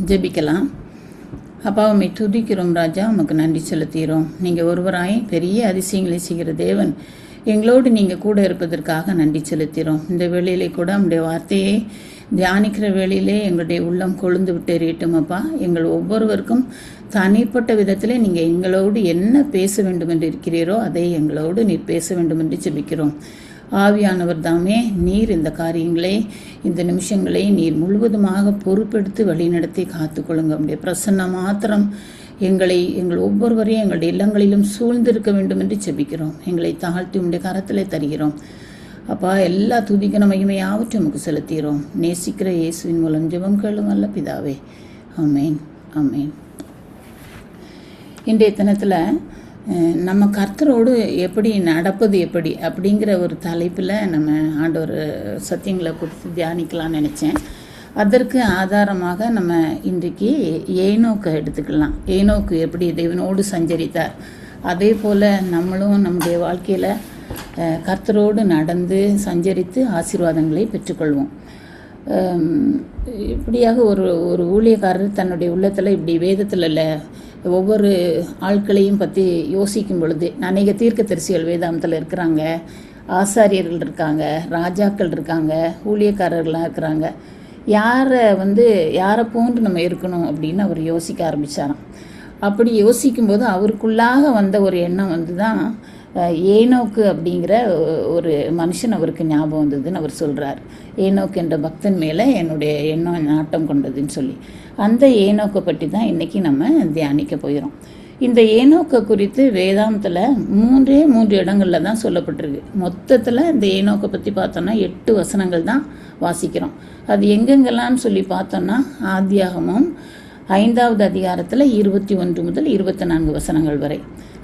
ஜெபிக்கலாம். அப்பா, உம்மை துதிக்கிறோம் ராஜா, உமக்கு நன்றி செலுத்துகிறோம். நீங்கள் ஒருவராய் பெரிய அதிசயங்களை செய்கிற தேவன், எங்களோடு நீங்கள் கூட இருப்பதற்காக நன்றி செலுத்துகிறோம். இந்த வேளையிலே கூட உங்களுடைய வார்த்தையை தியானிக்கிற வேளையிலே எங்களுடைய உள்ளம் கொழுந்து விட்டு எறியட்டும். அப்பா, எங்கள் ஒவ்வொருவருக்கும் தனிப்பட்ட விதத்திலே நீங்கள் எங்களோடு என்ன பேச வேண்டும் என்று இருக்கிறீரோ அதை எங்களோடு நீர் பேச வேண்டும் என்று ஜெபிக்கிறோம். ஆவியானவர் தாமே நீர் இந்த காரியங்களை, இந்த நிமிஷங்களை நீர் முழுவதுமாக பொறுப்பெடுத்து வழிநடத்தி காத்துக்கொள்ளுங்க. உடைய பிரசன்னம் மாத்திரம் எங்கள் ஒவ்வொருவரையும் எங்களுடைய இல்லங்களிலும் சூழ்ந்திருக்க வேண்டும் என்று ஜெபிக்கிறோம். எங்களை தாழ்த்தி உடைய கரத்தில் தருகிறோம். அப்பா, எல்லா துதிக்கிற மகிமையாவற்றையும் நமக்கு செலுத்துகிறோம். நேசிக்கிற இயேசுவின் மூலம் ஜெபம் கேளும் அல்ல பிதாவே. ஆமேன், ஆமேன். இன்றைய தினத்தில் நம்ம கர்த்தரோடு எப்படி நடப்பது எப்படி அப்படிங்கிற ஒரு தலைப்பில் நம்ம ஆண்டவர் சத்தியங்களை கொடுத்து தியானிக்கலாம்னு நினச்சேன். அதற்கு ஆதாரமாக நம்ம இன்றைக்கு ஏனோக்கை எடுத்துக்கலாம். ஏனோக்கு எப்படி தேவனோடு சஞ்சரித்தார், அதே போல் நம்மளும் நம்முடைய வாழ்க்கையில் கர்த்தரோடு நடந்து சஞ்சரித்து ஆசீர்வாதங்களை பெற்றுக்கொள்வோம். இப்படியாக ஒரு ஊழியக்காரர் தன்னுடைய உள்ளத்தில் இப்படி வேதத்தில் இல்லை ஒவ்வொரு ஆட்களையும் பற்றி யோசிக்கும் பொழுது, அநேக தீர்க்கதரிசிகள் வேதாந்தத்தில் இருக்கிறாங்க, ஆசாரியர்கள் இருக்காங்க, ராஜாக்கள் இருக்காங்க, ஊழியக்காரர்களாக இருக்கிறாங்க. யாரை போன்று நம்ம இருக்கணும் அப்படின்னு அவர் யோசிக்க ஆரம்பித்தாராம். அப்படி யோசிக்கும்போது அவருக்குள்ளாக வந்த ஒரு எண்ணம் தான் ஏனோக்கு அப்படிங்கிற ஒரு மனுஷன் அவருக்கு ஞாபகம் வந்ததுன்னு அவர் சொல்கிறார். ஏனோக்கு என்ற பக்தன் மேலே என்னுடைய எண்ணம் நாட்டம் கொண்டதுன்னு சொல்லி அந்த ஏனோக்கை பற்றி தான் இன்றைக்கி நம்ம தியானிக்க போயிடும். இந்த ஏனோக்கை குறித்து வேதாந்தத்தில் மூன்று இடங்களில் தான் சொல்லப்பட்டிருக்கு. மொத்தத்தில் இந்த ஏனோக்கை பற்றி பார்த்தோன்னா 8 வசனங்கள் தான் வாசிக்கிறோம். அது எங்கெங்கெல்லாம்னு சொல்லி பார்த்தோன்னா ஆதியாகமம் 5வது அதிகாரத்தில் 21 முதல் 24 வசனங்கள் வரை.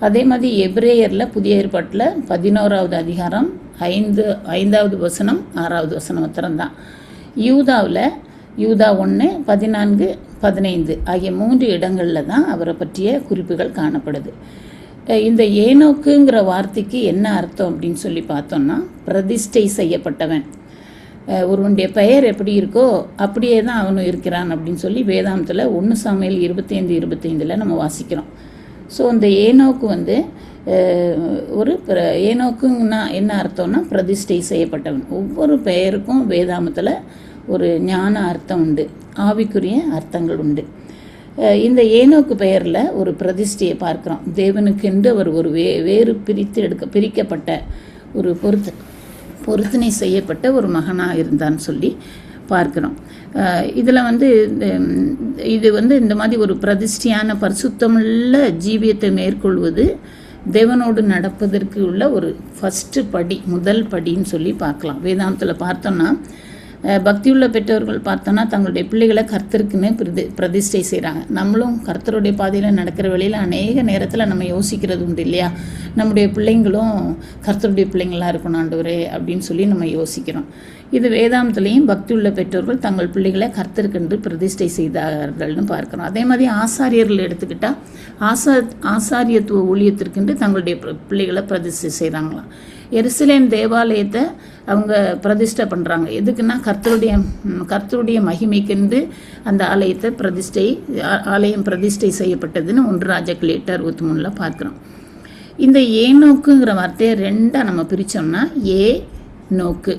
அதே மாதிரி எபிரேயரில் புதிய ஏற்பாட்டில் 11வது அதிகாரம் 5வது வசனம் 6வது வசனம் மாத்திரம்தான். யூதா 1, 14, 15 ஆகிய 3 இடங்களில் தான் அவரை பற்றிய குறிப்புகள் காணப்படுது. இந்த ஏனோக்குங்கிற வார்த்தைக்கு என்ன அர்த்தம் அப்படின்னு சொல்லி பார்த்தோம்னா, பிரதிஷ்டை செய்யப்பட்டவன். ஒருவனுடைய பெயர் எப்படி இருக்கோ அப்படியே தான் அவனும் இருக்கிறான் அப்படின்னு சொல்லி வேதாந்தத்தில் 1 சாமுவேல் 25:25 நம்ம வாசிக்கிறோம். ஸோ இந்த ஏனோக்கு ஏனோக்குன்னா என்ன அர்த்தம்னா பிரதிஷ்டை செய்யப்பட்டவன். ஒவ்வொரு பெயருக்கும் வேதாந்தத்தில் ஒரு ஞான அர்த்தம் உண்டு, ஆவிக்குரிய அர்த்தங்கள் உண்டு. இந்த ஏனோக்கு பெயரில் ஒரு பிரதிஷ்டையை பார்க்குறோம். தேவனுக்கென்று அவர் ஒரு வேறு பிரிக்கப்பட்ட ஒரு பொருத்தனை செய்யப்பட்ட ஒரு மகனாக இருந்தான்னு சொல்லி பார்க்குறோம். இதில் இது இந்த மாதிரி ஒரு பிரதிஷ்டையான பரிசுத்தமுள்ள ஜீவியத்தை மேற்கொள்வது தேவனோடு நடப்பதற்கு உள்ள ஒரு ஃபஸ்ட்டு படி, முதல் படின்னு சொல்லி பார்க்கலாம். வேதாந்தத்தில் பார்த்தோம்னா பக்தியுள்ள பெற்றோர்கள் பார்த்தோன்னா தங்களுடைய பிள்ளைகளை கர்த்தருக்குன்னு பிரதிஷ்டை செய்கிறாங்க. நம்மளும் கர்த்தருடைய பாதையில் நடக்கிற வழியில் அநேக நேரத்தில் நம்ம யோசிக்கிறது உண்டு இல்லையா, நம்முடைய பிள்ளைங்களும் கர்த்தருடைய பிள்ளைங்களாக இருக்கணும் ஆண்டவரே அப்படின்னு சொல்லி நம்ம யோசிக்கிறோம். இது வேதாந்தத்துலேயும் பக்தியுள்ள பெற்றோர்கள் தங்கள் பிள்ளைகளை கர்த்தருக்கென்று பிரதிஷ்டை செய்தார்கள்னு பார்க்குறோம். அதே மாதிரி ஆசாரியர்கள் எடுத்துக்கிட்டால் ஆசாரியத்துவ ஊழியத்திற்கென்று தங்களுடைய பிள்ளைகளை பிரதிஷ்டை செய்கிறாங்களாம். எருசலேம் தேவாலயத்தை அவங்க பிரதிஷ்டை பண்ணுறாங்க. எதுக்குன்னா கர்த்தருடைய மகிமைக்கென்று அந்த ஆலயம் பிரதிஷ்டை செய்யப்பட்டதுன்னு 1 ராஜாக்கள் 8:63 பார்க்குறோம். இந்த ஏனோக்குங்கிற வார்த்தையை 2 நம்ம பிரித்தோம்னா, நோக்கு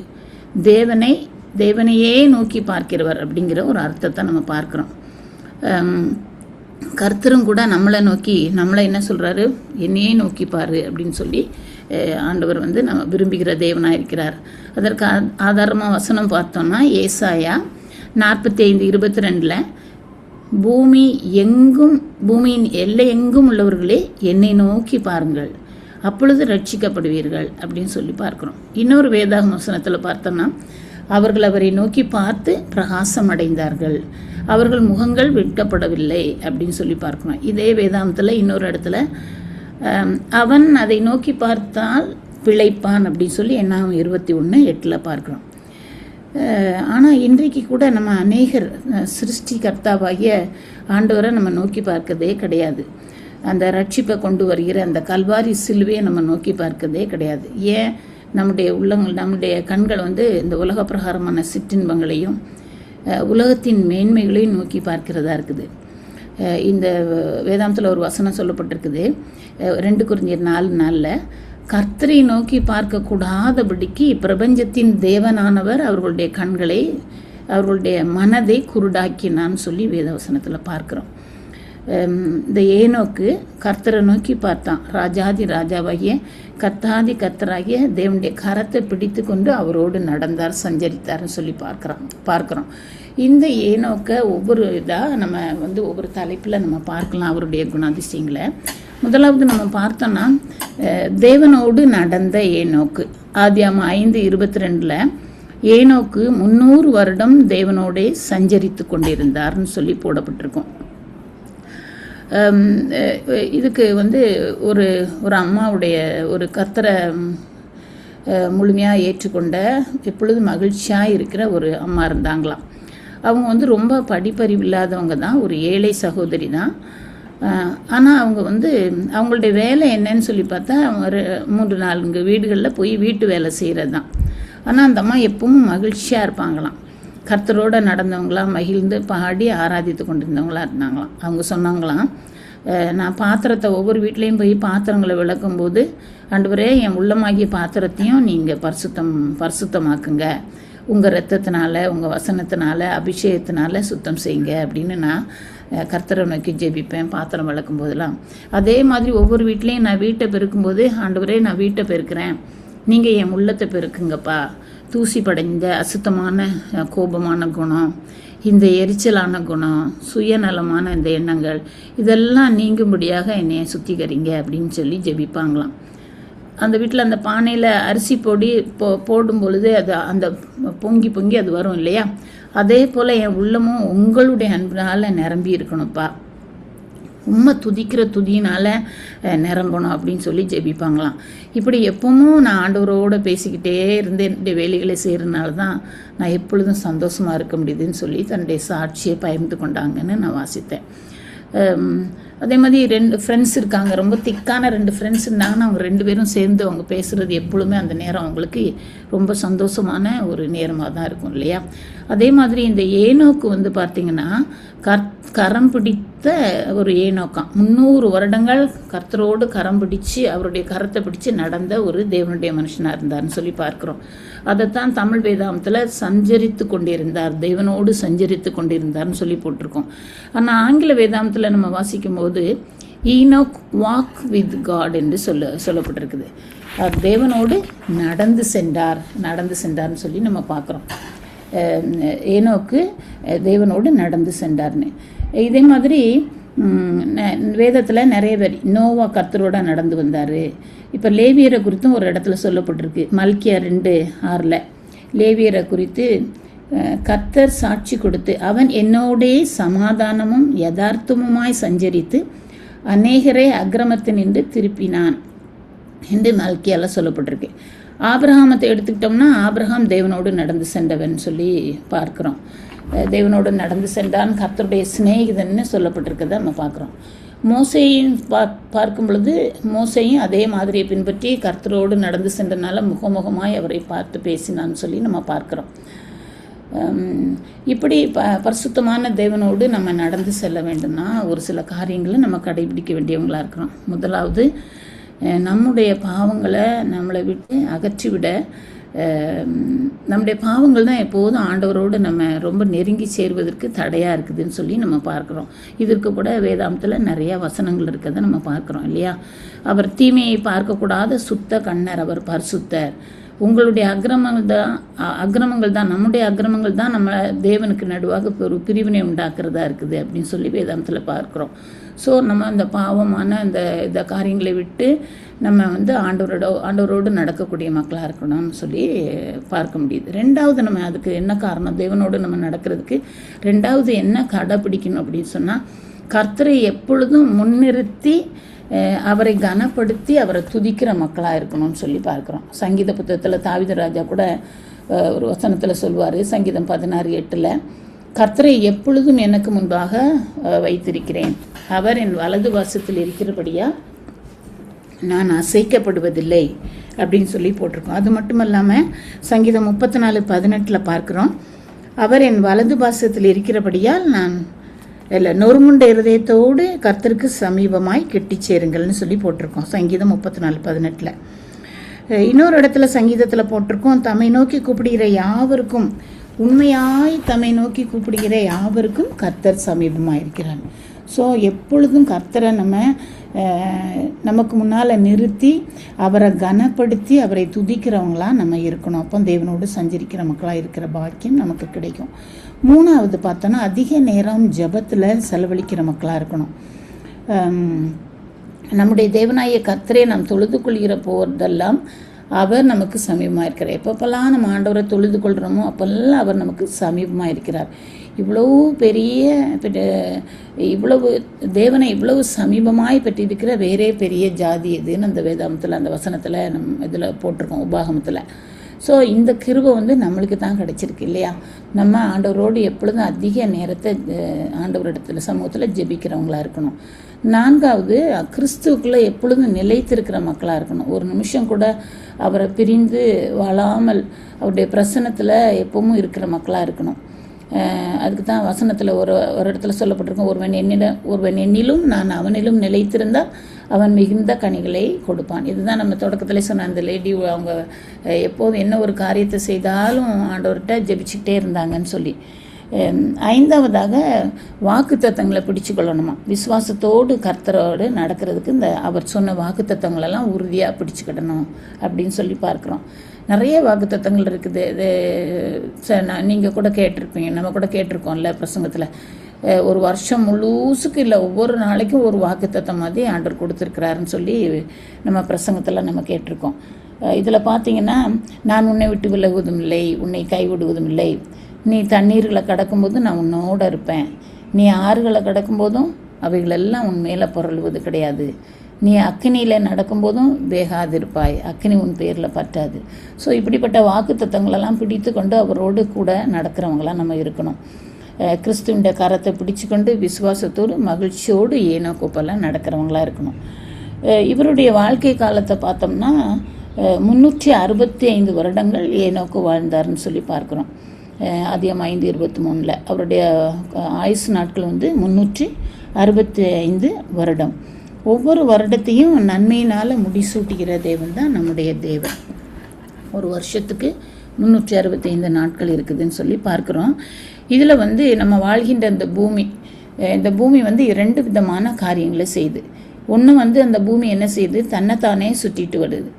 தேவனையே நோக்கி பார்க்கிறவர் அப்படிங்கிற ஒரு அர்த்தத்தை நம்ம பார்க்குறோம். கர்த்தரும் கூட நம்மளை என்ன சொல்கிறாரு, என்னையே நோக்கி பாரு அப்படின்னு சொல்லி ஆண்டவர் நம்ம விரும்புகிற தேவனாக இருக்கிறார். அதற்கு ஆதாரமாக வசனம் பார்த்தோம்னா ஏசாயா 45:22 பூமியின் எல்லை எங்கும் உள்ளவர்களே என்னை நோக்கி பாருங்கள், அப்பொழுது ரட்சிக்கப்படுவீர்கள் அப்படின்னு சொல்லி பார்க்குறோம். இன்னொரு வேதாகம வசனத்தில் பார்த்தோம்னா, அவர்கள் அவரை நோக்கி பார்த்து பிரகாசம் அடைந்தார்கள், அவர்கள் முகங்கள் வெட்கப்படவில்லை அப்படின்னு சொல்லி பார்க்கணும். இதே வேதாந்தத்தில் இன்னொரு இடத்துல அவன் அதை நோக்கி பார்த்தால் பிழைப்பான் அப்படின்னு சொல்லி என்னாகும் 21:8 பார்க்குறோம். ஆனால் இன்றைக்கு கூட நம்ம அநேகர் சிருஷ்டிகர்த்தாவாகிய ஆண்டவரை நம்ம நோக்கி பார்க்கதே கிடையாது. அந்த ரட்சிப்பை கொண்டு வருகிற அந்த கல்வாரி சிலுவையை நம்ம நோக்கி பார்க்கதே கிடையாது. ஏன்? நம்முடைய கண்கள் இந்த உலக பிரகாரமான சிற்றின்பங்களையும் உலகத்தின் மேன்மைகளை நோக்கி பார்க்கிறதா இருக்குது. இந்த வேதாந்தத்தில் ஒரு வசனம் சொல்லப்பட்டிருக்குது, 2 கொரிந்தியர் 4:4, கர்த்தரை நோக்கி பார்க்கக்கூடாதபடிக்கு பிரபஞ்சத்தின் தேவனானவர் அவர்களுடைய கண்களை, அவர்களுடைய மனதை குருடாக்கினான்னு சொல்லி வேதவசனத்தில் பார்க்குறோம். இந்த ஏனோக்கு கர்த்தரை நோக்கி பார்த்தான். ராஜாதி ராஜாவாகிய கர்த்தாதி கர்த்தராகிய தேவனுடைய கரத்தை பிடித்து கொண்டு அவரோடு நடந்தார், சஞ்சரித்தார்னு சொல்லி பார்க்குறோம். இந்த ஏனோக்கை ஒவ்வொரு இதாக நம்ம ஒவ்வொரு தலைப்பில் நம்ம பார்க்கலாம் அவருடைய குணாதிசயங்களை. முதலாவது நம்ம பார்த்தோன்னா தேவனோடு நடந்த ஏனோக்கு. ஆதியாகமம் 5:22 ஏனோக்கு 300 வருடம் தேவனோடே சஞ்சரித்து கொண்டிருந்தார்னு சொல்லி போடப்பட்டிருக்கும். இதுக்கு ஒரு ஒரு அம்மாவுடைய ஒரு கர்த்தரை முழுமையாக ஏற்றுக்கொண்ட எப்பொழுதும் மகிழ்ச்சியாக இருக்கிற ஒரு அம்மா இருந்தாங்களாம். அவங்க ரொம்ப படிப்பறிவு இல்லாதவங்க தான், ஒரு ஏழை சகோதரி தான். ஆனால் அவங்க அவங்களுடைய வேலை என்னன்னு சொல்லி பார்த்தா 3-4 வீடுகளில் போய் வீட்டு வேலை செய்கிறது தான். ஆனால் அந்த அம்மா எப்பவும் மகிழ்ச்சியாக இருப்பாங்களாம். கர்த்தரோடு நடந்தவங்களாம், மகிழ்ந்து பாடி ஆராதித்து கொண்டிருந்தவங்களாம் இருந்தாங்களாம். அவங்க சொன்னாங்களாம், நான் பாத்திரத்தை ஒவ்வொரு வீட்லேயும் போய் பாத்திரங்களை விளக்கும்போது, ஆண்டவரே என் உள்ளமாகிய பாத்திரத்தையும் நீங்கள் பரிசுத்தமாக்குங்க, உங்கள் இரத்தத்தினால, உங்கள் வசனத்தினால, அபிஷேகத்தினால சுத்தம் செய்யுங்க அப்படின்னு நான் கர்த்தரை நோக்கி ஜெபிப்பேன் பாத்திரம் விளக்கும் போதெல்லாம். அதே மாதிரி ஒவ்வொரு வீட்லேயும் நான் வீட்டை பெருக்கும்போது, ஆண்டவரே நான் வீட்டை பெருக்கிறேன், நீங்கள் என் உள்ளத்தை பெருக்குங்கப்பா, தூசி படைந்த அசுத்தமான கோபமான குணம், இந்த எரிச்சலான குணம், சுயநலமான இந்த எண்ணங்கள், இதெல்லாம் நீங்கும்படியாக என்னைய சுத்திகரிங்க அப்படின்னு சொல்லி ஜெபிப்பாங்களாம். அந்த வீட்டில் அந்த பானையில் அரிசி போடும் பொழுது அது அந்த பொங்கி அது வரும் இல்லையா, அதே போல் என் உள்ளமும் உங்களுடைய அன்பினால் நிரம்பி இருக்கணும்ப்பா, உண்மை துதிக்கிற துதியினால் நிரம்பணும் அப்படின்னு சொல்லி ஜெபிப்பாங்களாம். இப்படி எப்பவும் நான் ஆண்டவரோடு பேசிக்கிட்டே இருந்து என்னுடைய வேலைகளை செய்கிறதுனால தான் நான் எப்பொழுதும் சந்தோஷமாக இருக்க முடியுதுன்னு சொல்லி தன்னுடைய சாட்சியை பகிர்ந்து கொண்டாங்கன்னு நான் வாசித்தேன். அதே மாதிரி 2 ஃப்ரெண்ட்ஸ் இருக்காங்க, ரொம்ப திக்கான 2 ஃப்ரெண்ட்ஸ் இருந்தாங்கன்னா அவங்க 2 பேரும் சேர்ந்து அவங்க பேசுகிறது எப்பொழுதுமே அந்த நேரம் அவங்களுக்கு ரொம்ப சந்தோஷமான ஒரு நேரமாக தான் இருக்கும் இல்லையா. அதே மாதிரி இந்த ஏனோக்கு பார்த்திங்கன்னா கரம் பிடித்த ஒரு ஏனோக்காம். 300 வருடங்கள் கர்த்தரோடு கரம் பிடிச்சு அவருடைய கரத்தை பிடிச்சு நடந்த ஒரு தேவனுடைய மனுஷனாக இருந்தார்னு சொல்லி பார்க்குறோம். அதைத்தான் தமிழ் வேதாந்தத்தில் சஞ்சரித்து கொண்டிருந்தார், தேவனோடு சஞ்சரித்து கொண்டிருந்தார்னு சொல்லி போட்டிருக்கோம். ஆனால் ஆங்கில வேதாந்தத்தில் நம்ம வாசிக்கும் போது ஈனோக் வாக் வித் காட் என்று சொல்லப்பட்டிருக்குது. தேவனோடு நடந்து சென்றார்னு சொல்லி நம்ம பார்க்குறோம். ஏனோக்கு தேவனோடு நடந்து சென்றார்னு. இதே மாதிரி வேதத்தில் நிறைய பேர் நோவா கர்த்தரோட நடந்து வந்தார். இப்போ லேவியரை குறித்தும் ஒரு இடத்துல சொல்லப்பட்டிருக்கு, மல்கியா 2:6 லேவியரை குறித்து கர்த்தர் சாட்சி கொடுத்து அவன் என்னோடே சமாதானமும் யதார்த்தமுமாய் சஞ்சரித்து அநேகரை அக்கிரமத்தினின்று திருப்பினான் என்று மல்கியால சொல்லப்பட்டிருக்கு. ஆபிரகாமத்தை எடுத்துக்கிட்டோம்னா ஆபிரகாம் தேவனோடு நடந்து சென்றவன் சொல்லி பார்க்குறோம். தேவனோடு நடந்து சென்றான், கர்த்தருடைய சிநேகிதன்னு சொல்லப்பட்டிருக்கிறத நம்ம பார்க்குறோம். மோசேயும் பார்க்கும் பொழுது மோசேயும் அதே மாதிரியை பின்பற்றி கர்த்தரோடு நடந்து சென்றனால முகமுகமாய் அவரை பார்த்து பேசினான்னு சொல்லி நம்ம பார்க்குறோம். இப்படி பரிசுத்தமான தேவனோடு நம்ம நடந்து செல்ல வேண்டும்னா ஒரு சில காரியங்களை நம்ம கடைபிடிக்க வேண்டியவங்களாக இருக்கிறோம். முதலாவது, நம்முடைய பாவங்களை நம்மளை விட்டு அகற்றிவிட, நம்முடைய பாவங்கள் தான் எப்போதும் ஆண்டவரோடு நம்ம ரொம்ப நெருங்கி சேர்வதற்கு தடையாக இருக்குதுன்னு சொல்லி நம்ம பார்க்குறோம். இதற்கு கூட வேதாந்தத்தில் நிறையா வசனங்கள் இருக்கிறத நம்ம பார்க்குறோம் இல்லையா. அவர் தீமையை பார்க்கக்கூடாத சுத்த கண்ணர், அவர் பரிசுத்தர். உங்களுடைய அக்கிரமங்கள் தான் நம்முடைய அக்கிரமங்கள் தான் நம்ம தேவனுக்கு நடுவாக ஒரு பிரிவினை உண்டாக்குறதா இருக்குது அப்படின்னு சொல்லி வேதாந்தத்தில் பார்க்குறோம். ஸோ நம்ம அந்த பாவமான இந்த காரியங்களை விட்டு நம்ம ஆண்டவரோடு நடக்கக்கூடிய மக்களாக இருக்கணும்னு சொல்லி பார்க்க முடியுது. 2வது, நம்ம அதுக்கு என்ன காரணம், தேவனோடு நம்ம நடக்கிறதுக்கு 2வது என்ன கடைப்பிடிக்கணும் அப்படின்னு சொன்னால், கர்த்தரை எப்பொழுதும் முன்னிறுத்தி அவரை கனப்படுத்தி அவரை துதிக்கிற மக்களாக இருக்கணும்னு சொல்லி பார்க்குறோம். சங்கீத புத்தகத்தில் தாவீது ராஜா கூட ஒரு வசனத்தில் சொல்வார், சங்கீதம் 16:8, கர்த்தரை எப்பொழுதும் எனக்கு முன்பாக வைத்திருக்கிறேன், அவர் என் வலது வாசத்தில் இருக்கிறபடியா நான் அசைக்கப்படுவதில்லை அப்படின்னு சொல்லி போட்டிருக்கோம். அது மட்டும் இல்லாமல் சங்கீதம் 34:18 பார்க்குறோம், அவர் என் வலது பாசத்தில் இருக்கிறபடியால் நான் நொறுமுண்ட இருதயத்தோடு கர்த்தருக்கு சமீபமாய் கெட்டி சேருங்கள்னு சொல்லி போட்டிருக்கோம் சங்கீதம் 34:18. இன்னொரு இடத்துல சங்கீதத்தில் போட்டிருக்கோம், தம்மை நோக்கி கூப்பிடுகிற யாவருக்கும், உண்மையாய் தம்மை நோக்கி கூப்பிடுகிற யாவருக்கும் கர்த்தர் சமீபமாக இருக்கிறார். ஸோ எப்பொழுதும் கர்த்தரை நமக்கு முன்னால் நிறுத்தி அவரை கனப்படுத்தி அவரை துதிக்கிறவங்களாக நம்ம இருக்கணும். அப்போ தேவனோடு சஞ்சரிக்கிற மக்களாக இருக்கிற பாக்கியம் நமக்கு கிடைக்கும். 3வது பார்த்தோன்னா அதிக நேரம் ஜெபத்தில் செலவழிக்கிற மக்களாக இருக்கணும். நம்முடைய தேவனாய கர்த்தரை நாம் தொழுது கொள்கிற போதெல்லாம் அவர் நமக்கு சமீபமாக இருக்கிறார். எப்பப்பெல்லாம் நம்ம ஆண்டவரை தொழுது கொள்கிறோமோ அப்போல்லாம் அவர் நமக்கு சமீபமாக இருக்கிறார். இவ்வளவு தேவனை இவ்வளவு சமீபமாய் பெற்றிருக்கிற வேறே பெரிய ஜாதி எதுன்னு அந்த வேதாமத்தில் அந்த வசனத்தில் இதில் போட்டிருக்கோம், உபாகமத்தில். ஸோ இந்த கிருபை நம்மளுக்கு தான் கிடைச்சிருக்கு இல்லையா? நம்ம ஆண்டவரோடு எப்பொழுதும் அதிக நேரத்தை ஆண்டவரிடத்தில் சமூகத்தில் ஜெபிக்கிறவங்களா இருக்கணும். 4வது கிறிஸ்துவுக்குள்ளே எப்பொழுதும் நிலைத்திருக்கிற மக்களாக இருக்கணும். ஒரு நிமிஷம் கூட அவரை பிரிந்து வாழாமல் அவருடைய பிரசன்னத்தில் எப்பவும் இருக்கிற மக்களாக இருக்கணும். அதுக்கு தான் வசனத்தில் ஒரு இடத்துல சொல்லப்பட்டிருக்கோம், ஒருவன் என்னிலும் நான் அவனிலும் நிலைத்திருந்தால் அவன் மிகுந்த கனிகளை கொடுப்பான். இதுதான் நம்ம தொடக்கத்திலே சொன்ன அந்த லேடி, அவங்க எப்போதும் என்ன ஒரு காரியத்தை செய்தாலும் ஆண்டவர்கிட்ட ஜெபிச்சுக்கிட்டே இருந்தாங்கன்னு சொல்லி. 5வதாக வாக்கு தத்தங்களை பிடிச்சு கொள்ளணுமா. விசுவாசத்தோடு கர்த்தரோடு நடக்கிறதுக்கு அவர் சொன்ன வாக்கு தத்தங்களெல்லாம் உறுதியாக பிடிச்சிக்கிடணும் அப்படின்னு சொல்லி பார்க்குறோம். நிறைய வாக்கு தத்தங்கள் இருக்குது. நீங்கள் கூட கேட்டிருப்பீங்க, நம்ம கூட கேட்டிருக்கோம்ல பிரசங்கத்தில். ஒரு வருஷம் முழுசுக்கு இல்லை, ஒவ்வொரு நாளைக்கும் ஒரு வாக்கு தத்தம் மாதிரி ஆண்டவர் கொடுத்துருக்கிறாருன்னு சொல்லி நம்ம பிரசங்கத்தில் நம்ம கேட்டிருக்கோம். இதில் பார்த்தீங்கன்னா, நான் உன்னை விட்டு விலகுவதும் இல்லை, உன்னை கைவிடுவதும் இல்லை, நீ தண்ணீர்களை கடக்கும்போது நான் உன்னோடு இருப்பேன், நீ ஆறுகளை கடக்கும்போதும் அவைகளெல்லாம் உன் மேலே புரளுவது கிடையாது, நீ அக்கினியில் நடக்கும்போதும் வேகாதிருப்பாய், அக்கினி உன் பேரில் பற்றாது. ஸோ இப்படிப்பட்ட வாக்கு தத்தங்களெல்லாம் பிடித்து கொண்டு அவரோடு கூட நடக்கிறவங்களாம் நம்ம இருக்கணும். கிறிஸ்துவின் கரத்தை பிடிச்சு கொண்டு விசுவாசத்தோடு மகிழ்ச்சியோடு ஏனோக்கோப்பெல்லாம் நடக்கிறவங்களா இருக்கணும். இவருடைய வாழ்க்கை காலத்தை பார்த்தோம்னா 365 வருடங்கள் ஏனோக்கு வாழ்ந்தார்னு சொல்லி பார்க்குறோம். அதிகம் 5:23 அவருடைய ஆயுசு நாட்கள் 365 வருடம். ஒவ்வொரு வருடத்தையும் நன்மையினால் முடிசூட்டுகிற தேவன் தான் நம்முடைய தேவன். ஒரு வருஷத்துக்கு 365 நாட்கள் இருக்குதுன்னு சொல்லி பார்க்குறோம். இதில் நம்ம வாழ்கின்ற இந்த பூமி 2 விதமான காரியங்களை செய்யுது. ஒன்று அந்த பூமி என்ன செய்யுது, தன்னைத்தானே சுற்றிட்டு வருது.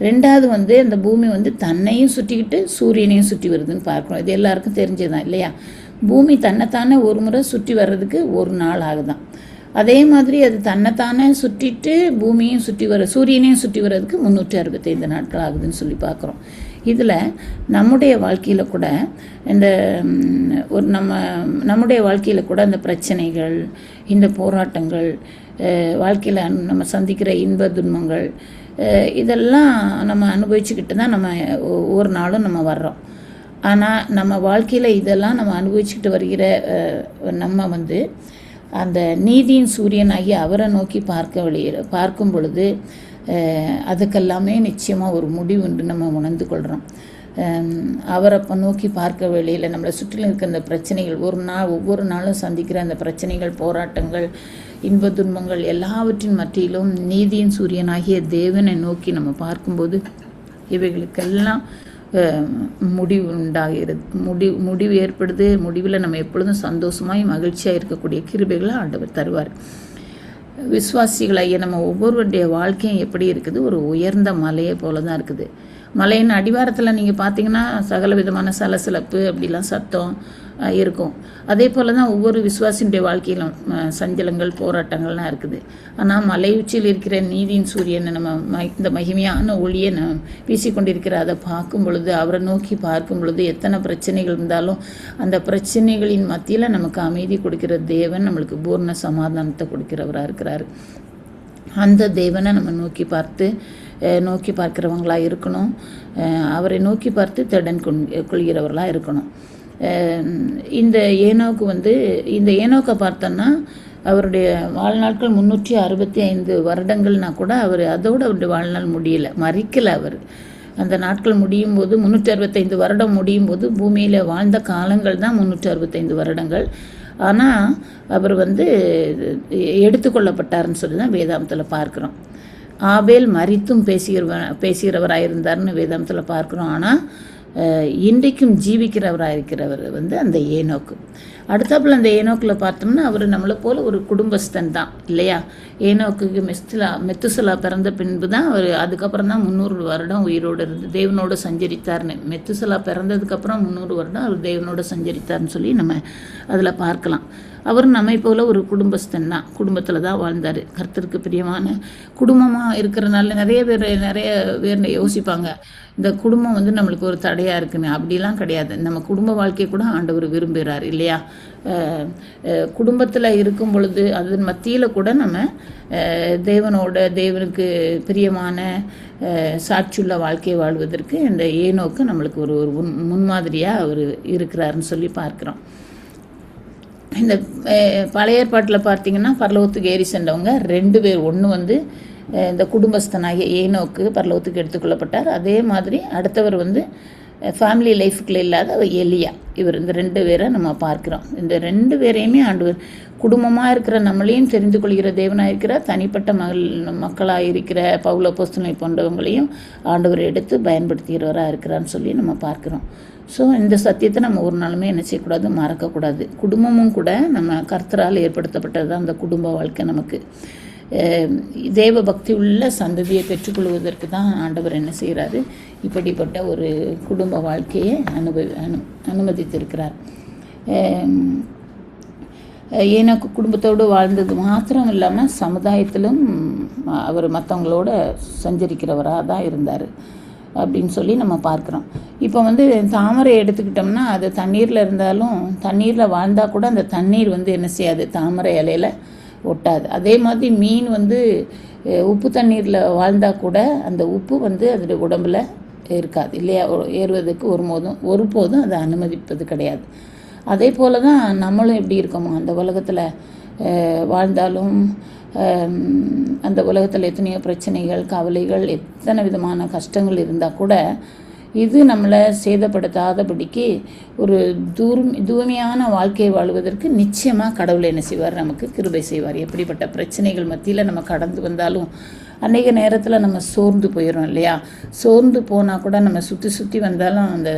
2வது அந்த பூமி தன்னையும் சுற்றிக்கிட்டு சூரியனையும் சுற்றி வருதுன்னு பார்க்குறோம். இது எல்லாருக்கும் தெரிஞ்சதுதான் இல்லையா? பூமி தன்னைத்தானே ஒரு முறை சுற்றி வர்றதுக்கு ஒரு நாள் ஆகுதான். அதே மாதிரி அது தன்னைத்தானே சுற்றிட்டு பூமியும் சுற்றி சூரியனையும் சுற்றி வர்றதுக்கு 365 நாட்கள் ஆகுதுன்னு சொல்லி பார்க்குறோம். இதில் நம்முடைய வாழ்க்கையில் கூட நம்முடைய வாழ்க்கையில் கூட இந்த பிரச்சனைகள், இந்த போராட்டங்கள், வாழ்க்கையில் நம்ம சந்திக்கிற இன்ப துன்பங்கள், இதெல்லாம் நம்ம அனுபவிச்சுக்கிட்டு தான் நம்ம ஒவ்வொரு நாளும் நம்ம வர்றோம். ஆனால் நம்ம வாழ்க்கையில் இதெல்லாம் நம்ம அனுபவிச்சுக்கிட்டு வருகிற நம்ம அந்த நீதியின் சூரியனாகி அவரை நோக்கி பார்க்கும் பொழுது அதுக்கெல்லாமே நிச்சயமாக ஒரு முடிவு உண்டு நம்ம உணர்ந்து கொள்கிறோம். அவரை நோக்கி பார்க்க வேளையில் நம்மளை சுற்றிலும் இருக்க அந்த பிரச்சனைகள், ஒவ்வொரு நாளும் சந்திக்கிற அந்த பிரச்சனைகள், போராட்டங்கள், இன்ப துன்பங்கள் எல்லாவற்றின் மத்தியிலும் நீதியின் சூரியனாகிய தேவனை நோக்கி நம்ம பார்க்கும்போது இவைகளுக்கெல்லாம் முடிவு உண்டாகிறது, முடிவு ஏற்படுது. முடிவில் நம்ம எப்பொழுதும் சந்தோஷமாய் மகிழ்ச்சியாக இருக்கக்கூடிய கிருபைகளை ஆண்டவர் தருவார். விசுவாசிகளாகிய நம்ம ஒவ்வொருவருடைய வாழ்க்கையும் எப்படி இருக்குது, ஒரு உயர்ந்த மலையை போல தான் இருக்குது. மலையின் அடிவாரத்தில் நீங்கள் பார்த்தீங்கன்னா சகல விதமான சலசலப்பு அப்படிலாம் சத்தம் இருக்கும். அதே போல் தான் ஒவ்வொரு விசுவாசியுடைய வாழ்க்கையிலும் சஞ்சலங்கள், போராட்டங்கள்லாம் இருக்குது. ஆனால் மலை உச்சியில் இருக்கிற நீதியின் சூரியனை நம்ம இந்த மகிமையான ஒளியை வீசிக்கொண்டிருக்கிற அதை பார்க்கும் பொழுது, அவரை நோக்கி பார்க்கும் பொழுது எத்தனை பிரச்சனைகள் இருந்தாலும் அந்த பிரச்சனைகளின் மத்தியில் நமக்கு அமைதி கொடுக்கிற தேவன் நம்மளுக்கு பூர்ண சமாதானத்தை கொடுக்கிறவராக இருக்கிறார். அந்த தேவனை நம்ம நோக்கி பார்க்கிறவங்களாக இருக்கணும். அவரை நோக்கி பார்த்து திடன் கொள்கிறவர்களாக இருக்கணும். இந்த ஏனோக்கை பார்த்தோன்னா அவருடைய வாழ்நாட்கள் 365 வருடங்கள்னா கூட அவருடைய வாழ்நாள் முடியலை, மறிக்கலை. அவர் அந்த நாட்கள் முடியும் போது 365 வருடம் முடியும் போது பூமியில் வாழ்ந்த காலங்கள் தான் 365 வருடங்கள். ஆனால் அவர் வந்து எடுத்துக்கொள்ளப்பட்டார்னு சொல்லி தான் வேதாந்தத்தில் பார்க்குறோம். ஆபேல் மரித்தும் பேசுகிறவராக இருந்தார்னு வேதாந்தத்தில் பார்க்குறோம். ஆனால் இன்றைக்கும் ஜீவிக்கிறவராக இருக்கிறவர் வந்து அந்த ஏனோக்கு. அடுத்தாப்புல அந்த ஏனோக்கில் பார்த்தோம்னா அவர் நம்மளை போல் ஒரு குடும்பஸ்தன் தான் இல்லையா. ஏனோக்குக்கு மெத்துசலா பிறந்த பின்பு தான் அவர் அதுக்கப்புறம் தான் 300 வருடம் உயிரோடு இருந்து தேவனோடு சஞ்சரித்தார்னு. மெத்துசலா பிறந்ததுக்கப்புறம் 300 வருடம் அவர் தேவனோடு சஞ்சரித்தார்னு சொல்லி நம்ம அதில் பார்க்கலாம். அவர் நம்மை போல் ஒரு குடும்பஸ்தன் தான், குடும்பத்தில் தான் வாழ்ந்தார். கர்த்தருக்கு பிரியமான குடும்பமாக இருக்கிறனால நிறைய பேர் யோசிப்பாங்க, இந்த குடும்பம் வந்து நம்மளுக்கு ஒரு தடையாக இருக்குன்னு. அப்படிலாம் கிடையாது. நம்ம குடும்ப வாழ்க்கையை கூட ஆண்டவர் விரும்புகிறார் இல்லையா. குடும்பத்தில் இருக்கும் பொழுது அதன் மத்தியில் கூட நம்ம தேவனுக்கு பிரியமான சாட்சியுள்ள வாழ்க்கையை வாழ்வதற்கு இந்த ஏனோக்கு நம்மளுக்கு ஒரு முன்மாதிரியாக அவர் இருக்கிறாருன்னு சொல்லி பார்க்குறோம். இந்த பழைய ஏற்பாட்டில் பார்த்தீங்கன்னா பரலோகத்துக்கு ஏறி சென்றவங்க 2 பேர். ஒன்று வந்து இந்த குடும்பஸ்தனாகிய ஏனோக்கு பரலோகத்துக்கு எடுத்துக்கொள்ளப்பட்டார். அதே மாதிரி அடுத்தவர் வந்து ஃபேமிலி லைஃபுக்குள்ள இல்லாத எலியா. இவர் இந்த 2 பேரை நம்ம பார்க்குறோம். இந்த 2 பேரையுமே ஆண்டவர் குடும்பமாக இருக்கிற நம்மளையும் தெரிந்து கொள்கிற தேவனாக இருக்கிற தனிப்பட்ட மக்களாக இருக்கிற பவுல் அப்போஸ்தலனை போன்றவங்களையும் ஆண்டவர் எடுத்து பயன்படுத்துகிறவராக இருக்கிறான்னு சொல்லி நம்ம பார்க்குறோம். ஸோ இந்த சத்தியத்தை நம்ம ஒரு நாளுமே என்ன செய்யக்கூடாது, மறக்கக்கூடாது. குடும்பமும் கூட நம்ம கர்த்தரால் ஏற்படுத்தப்பட்டது தான் அந்த குடும்ப வாழ்க்கை. நமக்கு தேவ பக்தி உள்ள சந்ததியை பெற்றுக்கொள்வதற்கு தான் ஆண்டவர் என்ன செய்கிறாரு, இப்படிப்பட்ட ஒரு குடும்ப வாழ்க்கையை அனுமதித்திருக்கிறார். ஏனோக்கு குடும்பத்தோடு வாழ்ந்தது மாத்திரம் இல்லாமல் சமுதாயத்திலும் அவர் மற்றவங்களோட சஞ்சரிக்கிறவராக தான் இருந்தார் அப்படின்னு சொல்லி நம்ம பார்க்குறோம். இப்போ வந்து தாமரை எடுத்துக்கிட்டோம்னா அது தண்ணீரில் இருந்தாலும் தண்ணீரில் வாழ்ந்தால் கூட அந்த தண்ணீர் வந்து என்ன செய்யாது, தாமரை இலையில் ஒட்டாது. அதே மாதிரி மீன் வந்து உப்பு தண்ணீரில் வாழ்ந்தால் கூட அந்த உப்பு வந்து அதோடைய உடம்பில் இருக்காது இல்லையா. ஏறுவதற்கு ஒருபோதும் அதை அனுமதிப்பது கிடையாது. அதே போல் தான் நம்மளும் எப்படி இருக்கோமோ, அந்த உலகத்தில் வாழ்ந்தாலும் அந்த உலகத்தில் எத்தனையோ பிரச்சனைகள், கவலைகள், எத்தனை விதமான கஷ்டங்கள் இருந்தால் கூட இது நம்மளை சேதப்படுத்தாதபடிக்கு ஒரு தூய்மையான வாழ்க்கையை வாழ்வதற்கு நிச்சயமாக கடவுள் என்ன செய்வார், நமக்கு கிருபை செய்வார். எப்படிப்பட்ட பிரச்சனைகள் மத்தியில் நம்ம கடந்து வந்தாலும் அநேக நேரத்தில் நம்ம சோர்ந்து போயிடும் இல்லையா. சோர்ந்து போனால் கூட நம்ம சுற்றி வந்தாலும் அந்த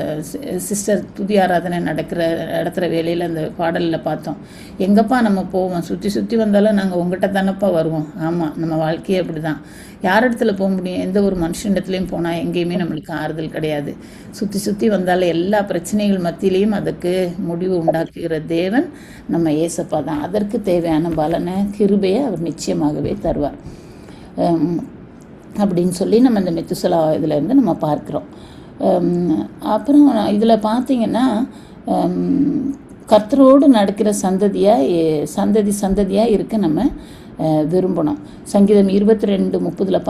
சிஸ்டர் துதி ஆராதனை நடத்துகிற வேலையில் அந்த பாடலில் பார்த்தோம், எங்கப்பா நம்ம போவோம், சுற்றி வந்தாலும் நாங்கள் உங்கள்கிட்ட தானப்பா வருவோம். ஆமாம், நம்ம வாழ்க்கையே அப்படி தான். யார் இடத்துல போக முடியும்? எந்த ஒரு மனுஷனிடத்துலையும் போனால் எங்கேயுமே நம்மளுக்கு ஆறுதல் கிடையாது. சுற்றி வந்தாலும் எல்லா பிரச்சனைகள் மத்தியிலையும் அதுக்கு முடிவு உண்டாக்குகிற தேவன் நம்ம ஏசப்பா தான். அதற்கு தேவையான பலனை, கிருபையை அவர் நிச்சயமாகவே தருவார் அப்படின்னு சொல்லி நம்ம இந்த மெத்துசலா இதிலேருந்து நம்ம பார்க்குறோம். அப்புறம் இதில் பார்த்தீங்கன்னா கர்த்தரோடு நடக்கிற சந்ததியாக இருக்க நம்ம விரும்பணும். சங்கீதம் 22:30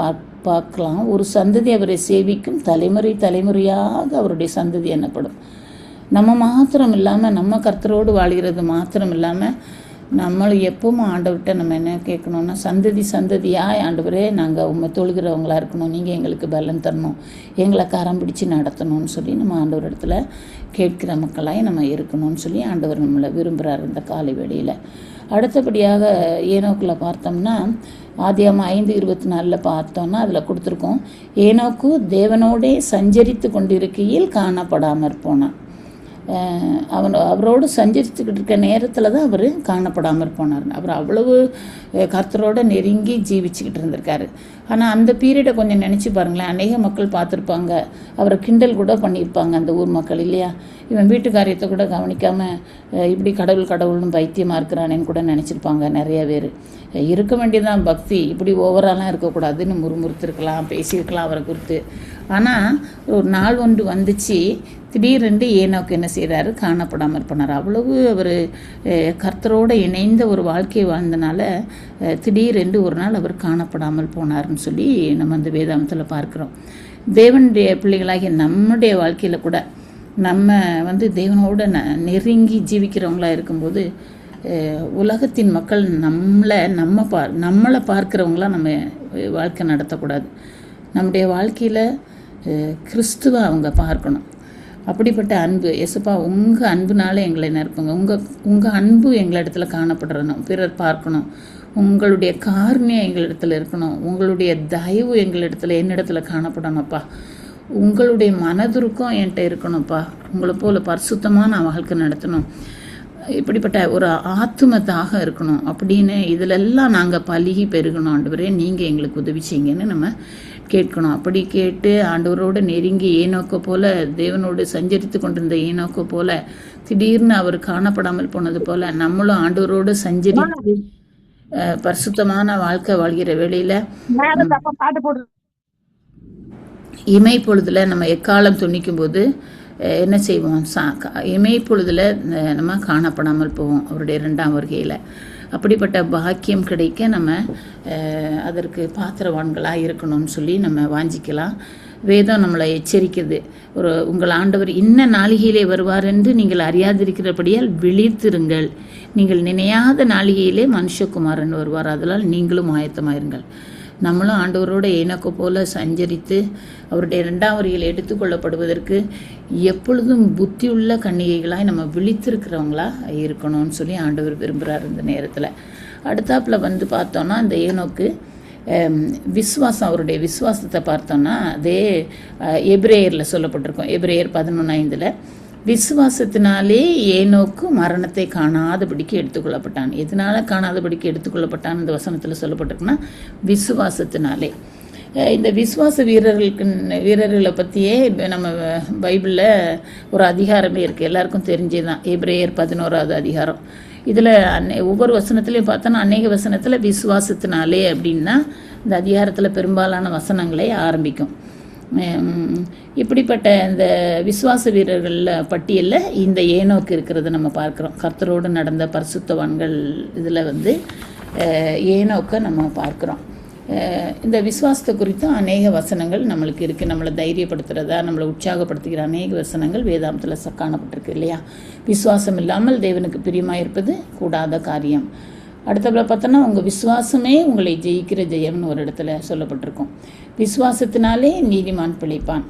பார்க்கலாம், ஒரு சந்ததி அவரை சேவிக்கும், தலைமுறையாக அவருடைய சந்ததி எனப்படும். நம்ம மாத்திரம் இல்லாமல், நம்ம கர்த்தரோடு வாழ்கிறது மாத்திரம் இல்லாமல், நம்மளும் எப்பவும் ஆண்டவர்கிட்ட நம்ம என்ன கேட்கணும்னா, சந்ததியாக ஆண்டவரே நாங்கள் உண்மை தொழுகிறவங்களா இருக்கணும், நீங்கள் எங்களுக்கு பலன் தரணும், எங்களை கரம் பிடிச்சி நடத்தணும்னு சொல்லி நம்ம ஆண்டவர் இடத்துல கேட்கிற மக்களாய் நம்ம இருக்கணும்னு சொல்லி ஆண்டவர் நம்மளை விரும்புகிறார் இந்த காலை வேளையில். அடுத்தபடியாக ஏனோக்கில் பார்த்தோம்னா ஆதியாகமம் 5:24 பார்த்தோம்னா அதில் கொடுத்துருக்கோம், ஏனோக்கு தேவனோடே சஞ்சரித்து கொண்டிருக்கையில் காணப்படாமற் போனான். அவரோடு சஞ்சரித்துக்கிட்டு இருக்க நேரத்தில் தான் அவர் காணப்படாமல் போனார். அவர் அவ்வளவு கர்த்தரோடு நெருங்கி ஜீவிச்சுக்கிட்டு இருந்திருக்காரு. ஆனால் அந்த பீரியடை கொஞ்சம் நினச்சி பாருங்களேன், அநேக மக்கள் பார்த்துருப்பாங்க, அவரை கிண்டல் கூட பண்ணியிருப்பாங்க அந்த ஊர் மக்கள் இல்லையா. இவன் வீட்டு காரியத்தை கூட கவனிக்காமல் இப்படி கடவுள்னு பைத்தியமாக இருக்கிறானேன்னு கூட நினச்சிருப்பாங்க நிறைய பேர். இருக்க வேண்டியதான் பக்தி, இப்படி ஓவராலாம் இருக்கக்கூடாதுன்னு முறுமுறுத்திருக்கலாம், பேசியிருக்கலாம் அவரை குறித்து. ஆனால் ஒரு நாள் ஒன்று வந்துச்சு, திடீரென்று ஏனோக்கு என்ன செய்கிறாரு, காணப்படாமல் போனார். அவ்வளவு அவர் கர்த்தரோடு இணைந்த ஒரு வாழ்க்கையை வாழ்ந்தனால திடீரென்று ஒரு நாள் அவர் காணப்படாமல் போனார்னு சொல்லி நம்ம அந்த வேதாந்தத்தில் பார்க்குறோம். தேவனுடைய பிள்ளைகளாகிய நம்முடைய வாழ்க்கையில் கூட நம்ம வந்து தேவனோட நெருங்கி ஜீவிக்கிறவங்களா இருக்கும்போது உலகத்தின் மக்கள் நம்மளை பார்க்குறவங்களாம் நம்ம வாழ்க்கை நடத்தக்கூடாது. நம்முடைய வாழ்க்கையில் கிறிஸ்துவை அவங்க பார்க்கணும். அப்படிப்பட்ட அன்பு இயேசுப்பா, உங்கள் அன்புனால எங்களை நிரப்புங்க. உங்கள் அன்பு எங்களிடத்துல காணப்படணும், பிறர் பார்க்கணும். உங்களுடைய காருண்யம் எங்களிடத்துல இருக்கணும். உங்களுடைய தயவு எங்களிடத்துல என்னிடத்துல காணப்படணும்ப்பா. உங்களுடைய மனதுருக்கம் என்கிட்ட இருக்கணும்ப்பா. உங்களை போல் பரிசுத்தமான வாழ்க்கை நடத்தணும். இப்படிப்பட்ட ஒரு ஆத்தும தாகம் இருக்கணும் அப்படின்னு இதிலெல்லாம் நாங்கள் பழகி பெருகணும். ஆண்டவரே, நீங்கள் எங்களுக்கு உதவி செய்யுங்கன்னு நம்ம கேட்கணும். அப்படி கேட்டு ஆண்டவரோடு நெருங்கி ஏனோக்கை போல, தேவனோடு சஞ்சரித்து கொண்டிருந்த ஏனோக்கை போல, திடீர்னு அவர் காணப்படாமல் போனது போல நம்மளும் ஆண்டவரோடு சஞ்சரி பரிசுத்தமான வாழ்க்கை வாழ்கிற வேளையில இமை பொழுதுல நம்ம எக்காலம் துணிக்கும் போது என்ன செய்வோம்? இமை பொழுதுல நம்ம காணப்படாமல் போவோம் அவருடைய 2ஆம் வருகையில். அப்படிப்பட்ட பாக்கியம் கிடைக்க நம்ம அதற்கு பாத்திரவான்களாக இருக்கணும்னு சொல்லி நம்ம வாஞ்சிக்கலாம். வேதம் நம்மளை எச்சரிக்கிறது. உங்கள் ஆண்டவர் இன்ன நாளிகையிலே வருவார் என்று நீங்கள் அறியாதிருக்கிறபடியால் விழித்திருங்கள். நீங்கள் நினையாத நாளிகையிலே மனுஷகுமாரன் வருவார், அதனால் நீங்களும் ஆயத்தமாயிருங்கள். நம்மளும் ஆண்டவரோட ஏனோக்கை போல சஞ்சரித்து அவருடைய 2ஆம் வருகையில் எடுத்துக்கொள்ளப்படுவதற்கு எப்பொழுதும் புத்தியுள்ள கன்னிகைகளாய் நம்ம விழித்திருக்கிறவங்களா இருக்கணும்னு சொல்லி ஆண்டவர் விரும்புகிறார். இந்த நேரத்தில் அடுத்தாப்புல பார்த்தோன்னா இந்த ஏனோக்கு விசுவாசம், அவருடைய விசுவாசத்தை பார்த்தோன்னா அதே எபிரேயரில் சொல்லப்பட்டிருக்கோம். எபிரேயர் 11:5 விசுவாசத்தினாலே ஏனோக்கு மரணத்தை காணாதபடிக்கு எடுத்துக்கொள்ளப்பட்டான். எதனால காணாதபடிக்கு எடுத்துக்கொள்ளப்பட்டான் இந்த வசனத்தில் சொல்லப்பட்டிருக்குன்னா விசுவாசத்தினாலே. இந்த விசுவாச வீரர்களை பற்றியே நம்ம பைபிளில் ஒரு அதிகாரமே இருக்குது, எல்லாருக்கும் தெரிஞ்சதுதான். எபிரேயர் 11வது அதிகாரம். இதில் ஒவ்வொரு வசனத்துலையும் பார்த்தோன்னா அநேக வசனத்தில் விசுவாசத்தினாலே அப்படின்னா இந்த அதிகாரத்தில் பெரும்பாலான வசனங்களே ஆரம்பிக்கும். இப்படிப்பட்ட இந்த விசுவாச வீரர்கள் பட்டியலில் இந்த ஏனோக்கு இருக்கிறத நம்ம பார்க்குறோம். கர்த்தரோடு நடந்த பரிசுத்தவான்கள் இதில் ஏனோக்கை நம்ம பார்க்குறோம். இந்த விசுவாசத்தை குறித்தும் அநேக வசனங்கள் நம்மளுக்கு இருக்குது. நம்மளை தைரியப்படுத்துகிறதா, நம்மளை உற்சாகப்படுத்துகிற அநேக வசனங்கள் வேதாந்தத்தில் காணப்பட்டிருக்கு இல்லையா? விசுவாசம் இல்லாமல் தேவனுக்கு பிரியமாக இருப்பது கூடாத காரியம். அடுத்தபடி பார்த்தோன்னா உங்கள் விசுவாசமே உங்களை ஜெயிக்கிற ஜெயம்னு ஒரு இடத்துல சொல்லப்பட்டிருக்கும். விசுவாசத்தினாலே நீதிமான் பிழைப்பான்.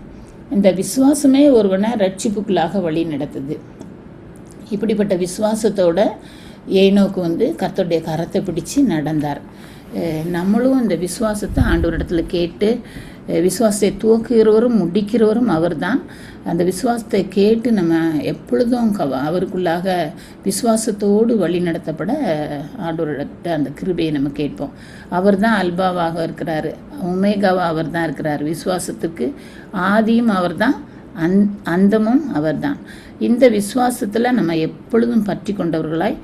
இந்த விசுவாசமே ஒருவனை ரட்சிப்புக்குள்ளாக வழி நடத்துது. இப்படிப்பட்ட விசுவாசத்தோட ஏனோக்கு கர்த்தருடைய கரத்தை பிடிச்சு நடந்தார். நம்மளும் இந்த விசுவாசத்தை ஆண்டவரிடத்துல கேட்டு, விசுவாசத்தை துவக்குகிறவரும் முடிக்கிறவரும் அவர் தான். அந்த விசுவாசத்தை கேட்டு நம்ம எப்பொழுதும் அவருக்குள்ளாக விசுவாசத்தோடு வழி நடத்தப்பட ஆண்டவரிடத்த அந்த கிருபையை நம்ம கேட்போம். அவர் தான் அல்பாவாக இருக்கிறாரு, ஒமேகாவாக அவர் தான் இருக்கிறார். விசுவாசத்துக்கு ஆதியும் அவர் தான், அந்தமும் அவர் தான். இந்த விசுவாசத்தில் நம்ம எப்பொழுதும் பற்றி கொண்டவர்களாய்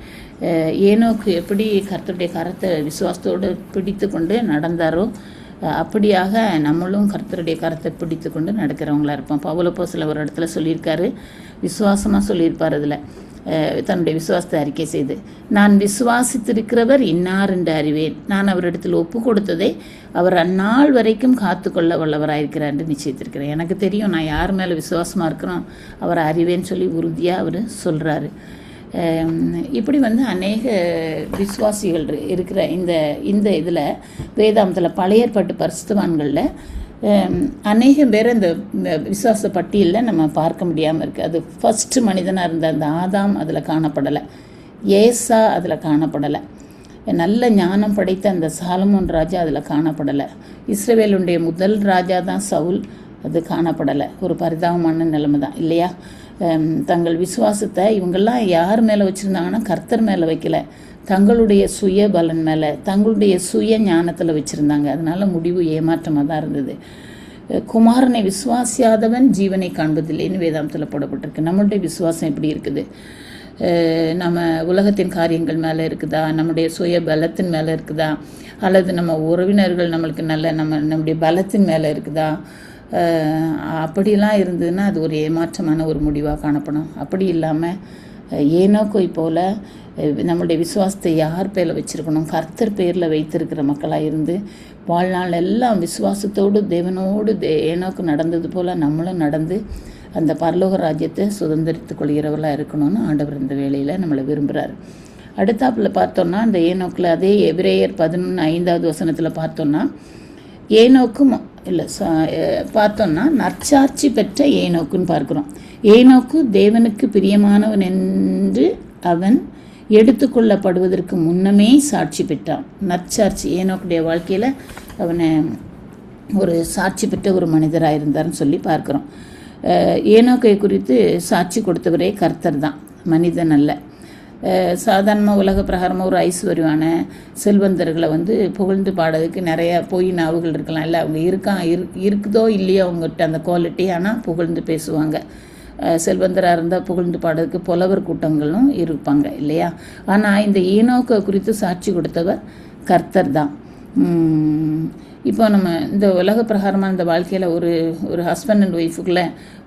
ஏனோக்கு எப்படி கர்த்தருடைய கரத்தை விசுவாசத்தோடு பிடித்து கொண்டு நடந்தாரோ அப்படியாக நம்மளும் கர்த்தருடைய கரத்தை பிடித்து கொண்டு நடக்கிறவங்களா இருப்போம். பவுலப்போஸ்தலர் ஒரு இடத்துல சொல்லியிருக்காரு, விசுவாசமாக சொல்லியிருப்பார். அதில் தன்னுடைய விசுவாசத்தை அறிக்கை செய்து, நான் விசுவாசித்திருக்கிறவர் இன்னார் என்று அறிவேன், நான் அவரிடத்தில் ஒப்பு கொடுத்ததை அவர் அந்நாள் வரைக்கும் காத்துக்கொள்ள வல்லவராயிருக்கிறார் என்று நிச்சயித்திருக்கிறேன். எனக்கு தெரியும் நான் யார் மேலே விசுவாசமாக இருக்கிறோம் அவரை அறிவேன்னு சொல்லி உறுதியாக அவர் சொல்கிறாரு. இப்படி அநேக விசுவாசிகள் இருக்கிற இந்த இதில் வேதாந்தத்தில் பழைய ஏற்பாட்டு பரிசுத்தவான்களில் அநேகம் பேர் இந்த விசுவாச பட்டியலில் நம்ம பார்க்க முடியாமல் இருக்குது. அது ஃபஸ்ட்டு மனிதனாக இருந்த அந்த ஆதாம் அதில் காணப்படலை, ஏசா அதில் காணப்படலை, நல்ல ஞானம் படைத்த அந்த சாலமோன் ராஜா அதில் காணப்படலை, இஸ்ரவேலுடைய முதல் ராஜா தான் சவுல், அது காணப்படலை. ஒரு பரிதாபமான நிலைமை தான் இல்லையா? தங்கள் விசுவாசத்தை இவங்கெல்லாம் யார் மேலே வச்சுருந்தாங்கன்னா கர்த்தர் மேலே வைக்கல, தங்களுடைய சுய பலன் மேலே, தங்களுடைய சுய ஞானத்தில் வச்சுருந்தாங்க. அதனால முடிவு ஏமாற்றமாக தான் இருந்தது. குமாரனை விசுவாசியாதவன் ஜீவனை காண்பதில்லைன்னு வேதாந்தத்தில் போடப்பட்டிருக்கு. நம்மளுடைய விசுவாசம் எப்படி இருக்குது? நம்ம உலகத்தின் காரியங்கள் மேலே இருக்குதா, நம்முடைய சுய பலத்தின் மேலே இருக்குதா, அல்லது நம்ம உறவினர்கள் நம்மளுக்கு நம்முடைய பலத்தின் மேலே இருக்குதா? அப்படிலாம் இருந்ததுன்னா அது ஒரு ஏமாற்றமான ஒரு முடிவாக காணப்படும். அப்படி இல்லாமல் ஏனோக்கை போல் நம்மளுடைய விசுவாசத்தை யார் பேரில் வச்சுருக்கணும்? கர்த்தர் பேரில் வைத்திருக்கிற மக்களாக இருந்து வாழ்நாள் எல்லாம் விசுவாசத்தோடு தேவனோடு ஏனோக்கு நடந்தது போல் நம்மளும் நடந்து அந்த பரலோக ராஜ்யத்தை சுதந்திரித்து கொள்கிறவர்களாக இருக்கணும்னு ஆண்டவர் இந்த வேளையில் நம்மளை விரும்புகிறார். அடுத்தாப்பில் பார்த்தோன்னா அந்த ஏனோக்கில் அதே எபிரேயர் 11:5 பார்த்தோன்னா ஏனோக்கும் இல்லை பார்த்தோம்னா நற்சாட்சி பெற்ற ஏனோக்குன்னு பார்க்குறோம். ஏனோக்கு தேவனுக்கு பிரியமானவன் என்று அவன் எடுத்துக்கொள்ளப்படுவதற்கு முன்னமே சாட்சி பெற்றான். நற்சாட்சி ஏனோக்குடைய வாழ்க்கையில் அவனை ஒரு சாட்சி பெற்ற ஒரு மனிதராக இருந்தார்னு சொல்லி பார்க்குறோம். ஏனோக்கை குறித்து சாட்சி கொடுத்தவரே கர்த்தர் தான், மனிதன் அல்ல. சாதாரணமாக உலக பிரகாரமாக ஒரு ஐஸ்வர்யமான செல்வந்தர்களை புகழ்ந்து பாடுறதுக்கு நிறையா பொய் நாவுகள் இருக்கலாம். இல்லை அவங்க இருக்குதோ இல்லையோ அவங்ககிட்ட அந்த குவாலிட்டி, ஆனால் புகழ்ந்து பேசுவாங்க. செல்வந்தராக இருந்தால் புகழ்ந்து பாடுறதுக்கு புலவர் கூட்டங்களும் இருப்பாங்க இல்லையா. ஆனால் இந்த ஏனோக்கை குறித்து சாட்சி கொடுத்தவர் கர்த்தர் தான். இப்போ நம்ம இந்த உலக பிரகாரமான இந்த வாழ்க்கையில் ஒரு ஹஸ்பண்ட் அண்ட் ஒய்ஃபுக்குள்ளே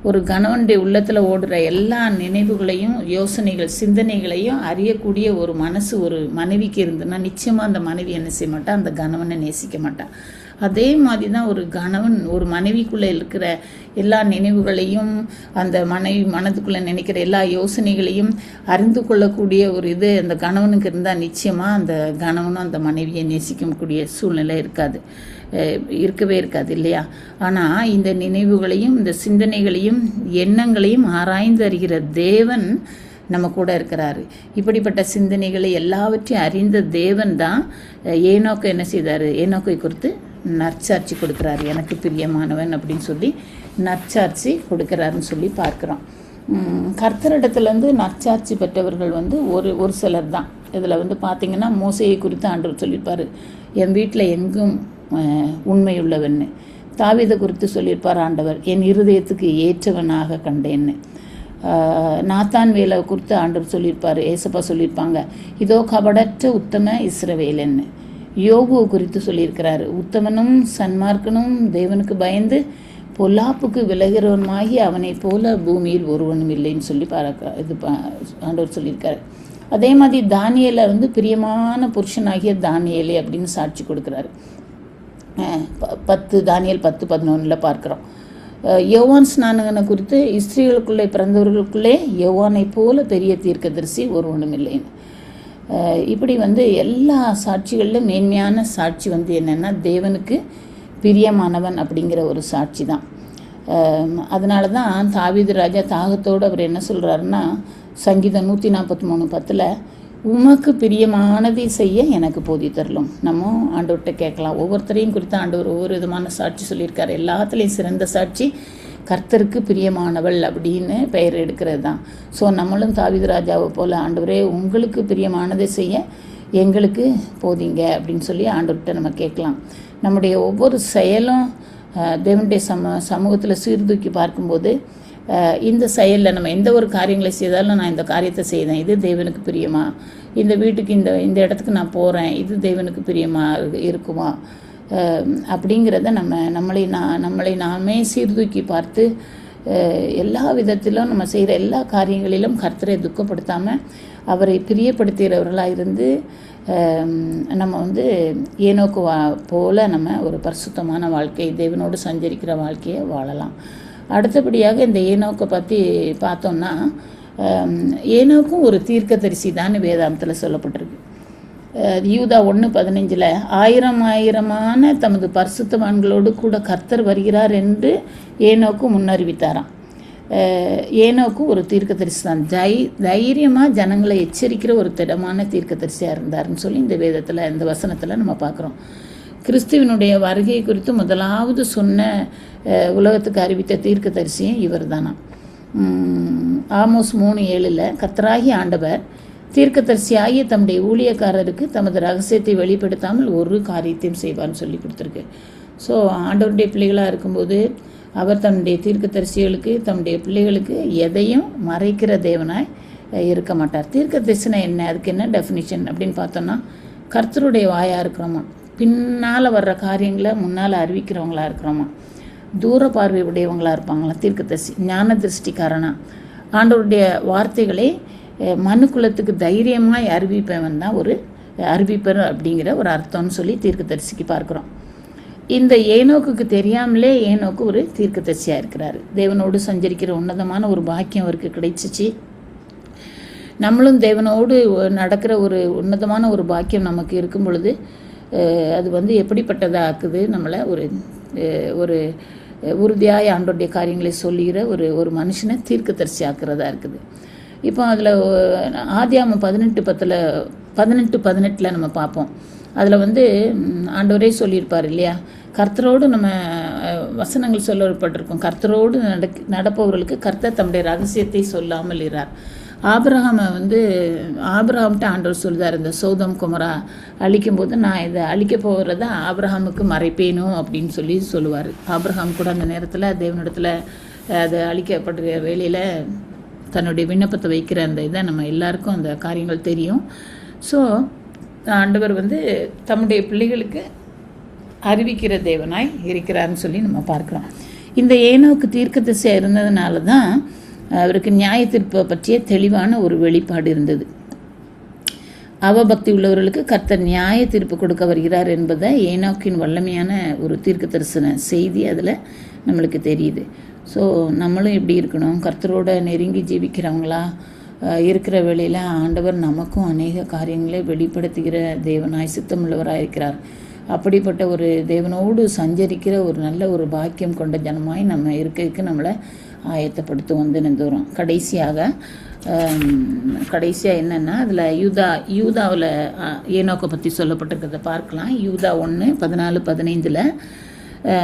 ஒரு கணவனுடைய உள்ளத்தில் ஓடுற எல்லா நினைவுகளையும், யோசனைகள், சிந்தனைகளையும் அறியக்கூடிய ஒரு மனசு ஒரு மனைவிக்கு இருந்ததுன்னா நிச்சயமாக அந்த மனைவி என்ன செய்ய மாட்டான், அந்த கணவனை நேசிக்க மாட்டான். அதே மாதிரி தான் ஒரு கணவன் ஒரு மனைவிக்குள்ளே இருக்கிற எல்லா நினைவுகளையும், அந்த மனைவி மனதுக்குள்ளே நினைக்கிற எல்லா யோசனைகளையும் அறிந்து கொள்ளக்கூடிய ஒரு இது அந்த கணவனுக்கு இருந்தால் நிச்சயமாக அந்த கணவனும் அந்த மனைவியை நேசிக்கக்கூடிய சூழ்நிலை இருக்கவே இருக்காது இல்லையா. ஆனால் இந்த நினைவுகளையும், இந்த சிந்தனைகளையும், எண்ணங்களையும் ஆராய்ந்து அறிகிற தேவன் நம்ம கூட இருக்கிறாரு. இப்படிப்பட்ட சிந்தனைகளை எல்லாவற்றையும் அறிந்த தேவன் தான் ஏனோக்கை என்ன செய்தார், ஏனோக்கை குறித்து நற்சாட்சி கொடுக்குறாரு. எனக்கு பிரியமானவன் அப்படின்னு சொல்லி நற்சாட்சி கொடுக்குறாருன்னு சொல்லி பார்க்குறோம். கர்த்தரிடத்துலேருந்து நற்சாட்சி பெற்றவர்கள் ஒரு சிலர் தான். இதில் பார்த்திங்கன்னா மோசையை குறித்து ஆண்டவர் சொல்லியிருப்பார், என் வீட்டில் எங்கும் உண்மையுள்ளவன்னு. தாவீதை குறித்து சொல்லியிருப்பார் ஆண்டவர், என் இருதயத்துக்கு ஏற்றவனாக கண்டேன்னு. நாத்தான் வேலை குறித்து ஆண்டவர் சொல்லியிருப்பார், ஏசப்பா சொல்லியிருப்பாங்க, இதோ கபடற்ற உத்தம இஸ்ரவேலன்னு. யோபுவை குறித்து சொல்லியிருக்கிறாரு, உத்தமனும் சன்மார்க்கனும் தேவனுக்கு பயந்து பொல்லாப்புக்கு விலகிறவனுமாகி அவனை போல பூமியில் ஒருவனும் இல்லைன்னு சொல்லி ஆண்டவர் சொல்லியிருக்காரு. அதே மாதிரி தானியேலை பிரியமான புருஷனாகிய தானியேலே அப்படின்னு சாட்சி கொடுக்குறாரு. தானியேல் 10:11 பார்க்குறோம். யோவான் ஸ்நானகனை குறித்து இஸ்ரேலுக்குள்ளே பிறந்தவர்களுக்குள்ளே யோவானை போல பெரிய தீர்க்கதரிசி ஒருவனும் இல்லைன்னு. இப்படி எல்லா சாட்சிகளிலும் மேன்மையான சாட்சி என்னென்னா தேவனுக்கு பிரியமானவன் அப்படிங்கிற ஒரு சாட்சி தான். அதனால தான் தாவீது ராஜா தாகத்தோடு அவர் என்ன சொல்கிறாருன்னா, சங்கீதம் 143:10 உமக்கு பிரியமானதை செய்ய எனக்கு போதி தரலும். நம்ம ஆண்டவர்கிட்ட கேட்கலாம். ஒவ்வொருத்தரையும் குறித்து ஆண்டவர் ஒவ்வொரு விதமான சாட்சி சொல்லியிருக்காரு. எல்லாத்துலேயும் சிறந்த சாட்சி கர்த்தருக்கு பிரியமானவள் அப்படின்னு பெயர் எடுக்கிறது தான். ஸோ நம்மளும் தாவீது ராஜாவை போல், ஆண்டவரே உங்களுக்கு பிரியமானதை செய்ய எங்களுக்கு போதிங்க அப்படின்னு சொல்லி ஆண்டவர்கிட்ட நம்ம கேட்கலாம். நம்முடைய ஒவ்வொரு செயலும் தேவனுடைய சமூகத்தில் சீர்தூக்கி பார்க்கும்போது இந்த செயலில் நம்ம எந்த ஒரு காரியங்களை செய்தாலும், நான் இந்த காரியத்தை செய்தேன், இது தேவனுக்கு பிரியமா, இந்த வீட்டுக்கு இந்த இடத்துக்கு நான் போகிறேன், இது தேவனுக்கு பிரியமா இருக்குமா அப்படிங்கிறத நம்மளை நாமே சீர்தூக்கி பார்த்து எல்லா விதத்திலும் நம்ம செய்கிற எல்லா காரியங்களிலும் கர்த்தரை துக்கப்படுத்தாமல் அவரை பிரியப்படுத்துகிறவர்களாக இருந்து நம்ம ஏனோக்கு போல நம்ம ஒரு பரிசுத்தமான வாழ்க்கை, தேவனோடு சஞ்சரிக்கிற வாழ்க்கையை வாழலாம். அடுத்தபடியாக இந்த ஏனோக்கை பற்றி பார்த்தோம்னா, ஏனோக்கும் ஒரு தீர்க்கதரிசி தான் வேதாந்தத்தில் சொல்லப்பட்டிருக்கு. யூதா 1:15 ஆயிரமான தமது பரிசுத்தவான்களோடு கூட கர்த்தர் வருகிறார் என்று ஏனோக்கு முன்னறிவித்தாராம். ஏனோக்கு ஒரு தீர்க்கதரிசி தான். தைரியமாக ஜனங்களை எச்சரிக்கிற ஒரு திடமான தீர்க்கதரிசியாக இருந்தார்னு சொல்லி இந்த வசனத்தில் நம்ம பார்க்குறோம். கிறிஸ்துவனுடைய வருகை குறித்து முதலாவது சொன்ன உலகத்துக்கு அறிவித்த தீர்க்கதரிசியும் இவர் தானா. ஆமோஸ் 3:7 கர்த்தராகிய ஆண்டவர் தீர்க்கதரிசியாகிய தம்முடைய ஊழியக்காரருக்கு தமது ரகசியத்தை வெளிப்படுத்தாமல் ஒரு காரியத்தையும் செய்வார்னு சொல்லி கொடுத்துருக்கு. ஸோ ஆண்டவருடைய பிள்ளைகளாக இருக்கும்போது அவர் தன்னுடைய தீர்க்கதரிசிகளுக்கு, தம்முடைய பிள்ளைகளுக்கு எதையும் மறைக்கிற தேவனாய் இருக்க மாட்டார். தீர்க்கதரிசனை என்ன, அதுக்கு என்ன டெஃபினிஷன் அப்படின்னு பார்த்தோன்னா, கர்த்தருடைய வாயாக இருக்கிறோமா, பின்னால் வர்ற காரியங்களை முன்னால் அறிவிக்கிறவங்களாக இருக்கிறோமா, தூர பார்வை உடையவங்களாக இருப்பாங்களா தீர்க்கதரிசி, ஞான திருஷ்டிக்காரனா, ஆண்டவருடைய வார்த்தைகளை மனுக்குலத்துக்கு தைரியமாக அறிவிப்பவன் தான் ஒரு அறிவிப்பர் அப்படிங்கிற ஒரு அர்த்தம்னு சொல்லி தீர்க்கதரிசிக்கு பார்க்குறோம். இந்த ஏனோக்குக்கு தெரியாமலே ஏனோக்கு ஒரு தீர்க்கதரிசியாக இருக்கிறாரு. தேவனோடு சஞ்சரிக்கிற உன்னதமான ஒரு பாக்கியம் அவருக்கு கிடைச்சிச்சு. நம்மளும் தேவனோடு நடக்கிற ஒரு உன்னதமான ஒரு பாக்கியம் நமக்கு இருக்கும் பொழுது அது வந்து எப்படிப்பட்டதாக ஆக்குது, நம்மளை ஒரு ஒரு உறுதியாய் ஆண்டோடைய காரியங்களை சொல்லுகிற ஒரு மனுஷனை தீர்க்கதரிசி ஆக்குறதா இருக்குது. இப்போ அதில் ஆதியாகமம் 18:18 நம்ம பார்ப்போம். அதில் வந்து ஆண்டவரே சொல்லியிருப்பார் இல்லையா, கர்த்தரோடு நம்ம வசனங்கள் சொல்லப்பட்டிருக்கோம். கர்த்தரோடு நடப்பவர்களுக்கு கர்த்தர் தம்முடைய ரகசியத்தை சொல்லாமல் இறார். ஆபிரகாம்கிட்ட ஆண்டவர் சொல்லுதார், இந்த சோதம் குமரா அழிக்கும்போது நான் இதை அழிக்க போகிறத ஆபிரகாமுக்கு மறைப்பேனும் அப்படின்னு சொல்லுவார். ஆபிரகாம் கூட அந்த நேரத்தில் தேவனிடத்தில் அது அழிக்கப்படுற வேலையில் தன்னுடைய விண்ணப்பத்தை வைக்கிற அந்த இதை நம்ம எல்லாருக்கும் அந்த காரியங்கள் தெரியும். ஸோ ஆண்டவர் வந்து தம்முடைய பிள்ளைகளுக்கு அறிவிக்கிற தேவனாய் இருக்கிறார்னு சொல்லி நம்ம பார்க்குறோம். இந்த ஏனோக்கு தீர்க்கதரிசியாக இருந்ததுனால தான் அவருக்கு நியாய தீர்ப்பை பற்றிய தெளிவான ஒரு வெளிப்பாடு இருந்தது. அவபக்தி உள்ளவர்களுக்கு கர்த்தர் நியாய தீர்ப்பு கொடுக்க வருகிறார் என்பதை ஏனோக்கின் வல்லமையான ஒரு தீர்க்க தரிசன செய்தி அதில் நம்மளுக்கு தெரியுது. ஸோ நம்மளும் எப்படி இருக்கணும், கர்த்தரோட நெருங்கி ஜீவிக்கிறவங்களா இருக்கிற வேளையில் ஆண்டவர் நமக்கும் அநேக காரியங்களை வெளிப்படுத்துகிற தேவனாய் சித்தமுள்ளவராக இருக்கிறார். அப்படிப்பட்ட ஒரு தேவனோடு சஞ்சரிக்கிற ஒரு நல்ல ஒரு பாக்கியம் கொண்ட ஜனமாய் நம்ம இருக்கைக்கு நம்மளை ஆயத்தப்படுத்தும் தினந்தோறும். கடைசியாக என்னென்னா அதில் யூதாவில் ஏனோக்கை பற்றி சொல்லப்பட்டிருக்கிறத பார்க்கலாம். யூதா 1:14-15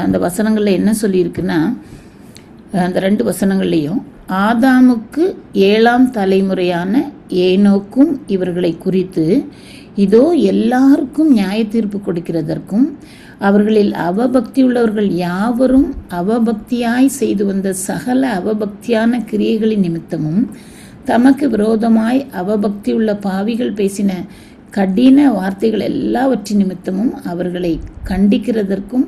அந்த வசனங்களில் என்ன சொல்லியிருக்குன்னா, அந்த 2 வசனங்கள்லேயும் ஆதாமுக்கு 7ஆம் தலைமுறையான ஏனோக்கும் இவர்களை குறித்து இதோ எல்லாருக்கும் நியாய தீர்ப்பு கொடுக்கிறதற்கும் அவர்களில் அவபக்தி உள்ளவர்கள் யாவரும் அவபக்தியாய் செய்து வந்த சகல அவபக்தியான கிரியைகளின் நிமித்தமும் தமக்கு விரோதமாய் அவபக்தி உள்ள பாவிகள் பேசின கடின வார்த்தைகள் எல்லாவற்றின் நிமித்தமும் அவர்களை கண்டிக்கிறதற்கும்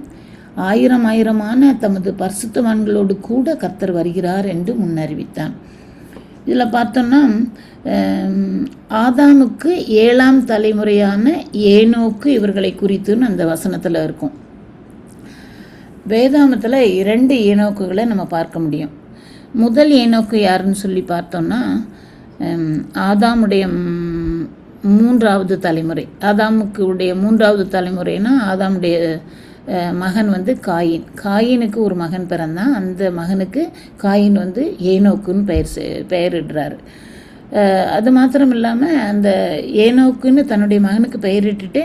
1000 தமது பரிசுத்தவான்களோடு கூட கர்த்தர் வருகிறார் என்று முன்னறிவித்தான். இதில் பார்த்தோம்னா ஆதாமுக்கு 7ஆம் தலைமுறையான ஏனோக்கு இவர்களை குறித்துன்னு அந்த வசனத்தில் இருக்கும். வேதாமத்தில் 2 ஏனோக்குகளை நம்ம பார்க்க முடியும். முதல் ஏனோக்கு யாருன்னு சொல்லி பார்த்தோம்னா ஆதாமுடைய 3வது தலைமுறை. ஆதாமுக்கு உடைய 3வது தலைமுறைனா ஆதாமுடைய மகன் வந்து காயினுக்கு ஒரு மகன் பிறந்தான். அந்த மகனுக்கு காயின் வந்து ஏனோக்குன்னு பெயரிடுறாரு. அது மாத்திரம் இல்லாமல் அந்த ஏனோக்குன்னு தன்னுடைய மகனுக்கு பெயரிட்டுட்டு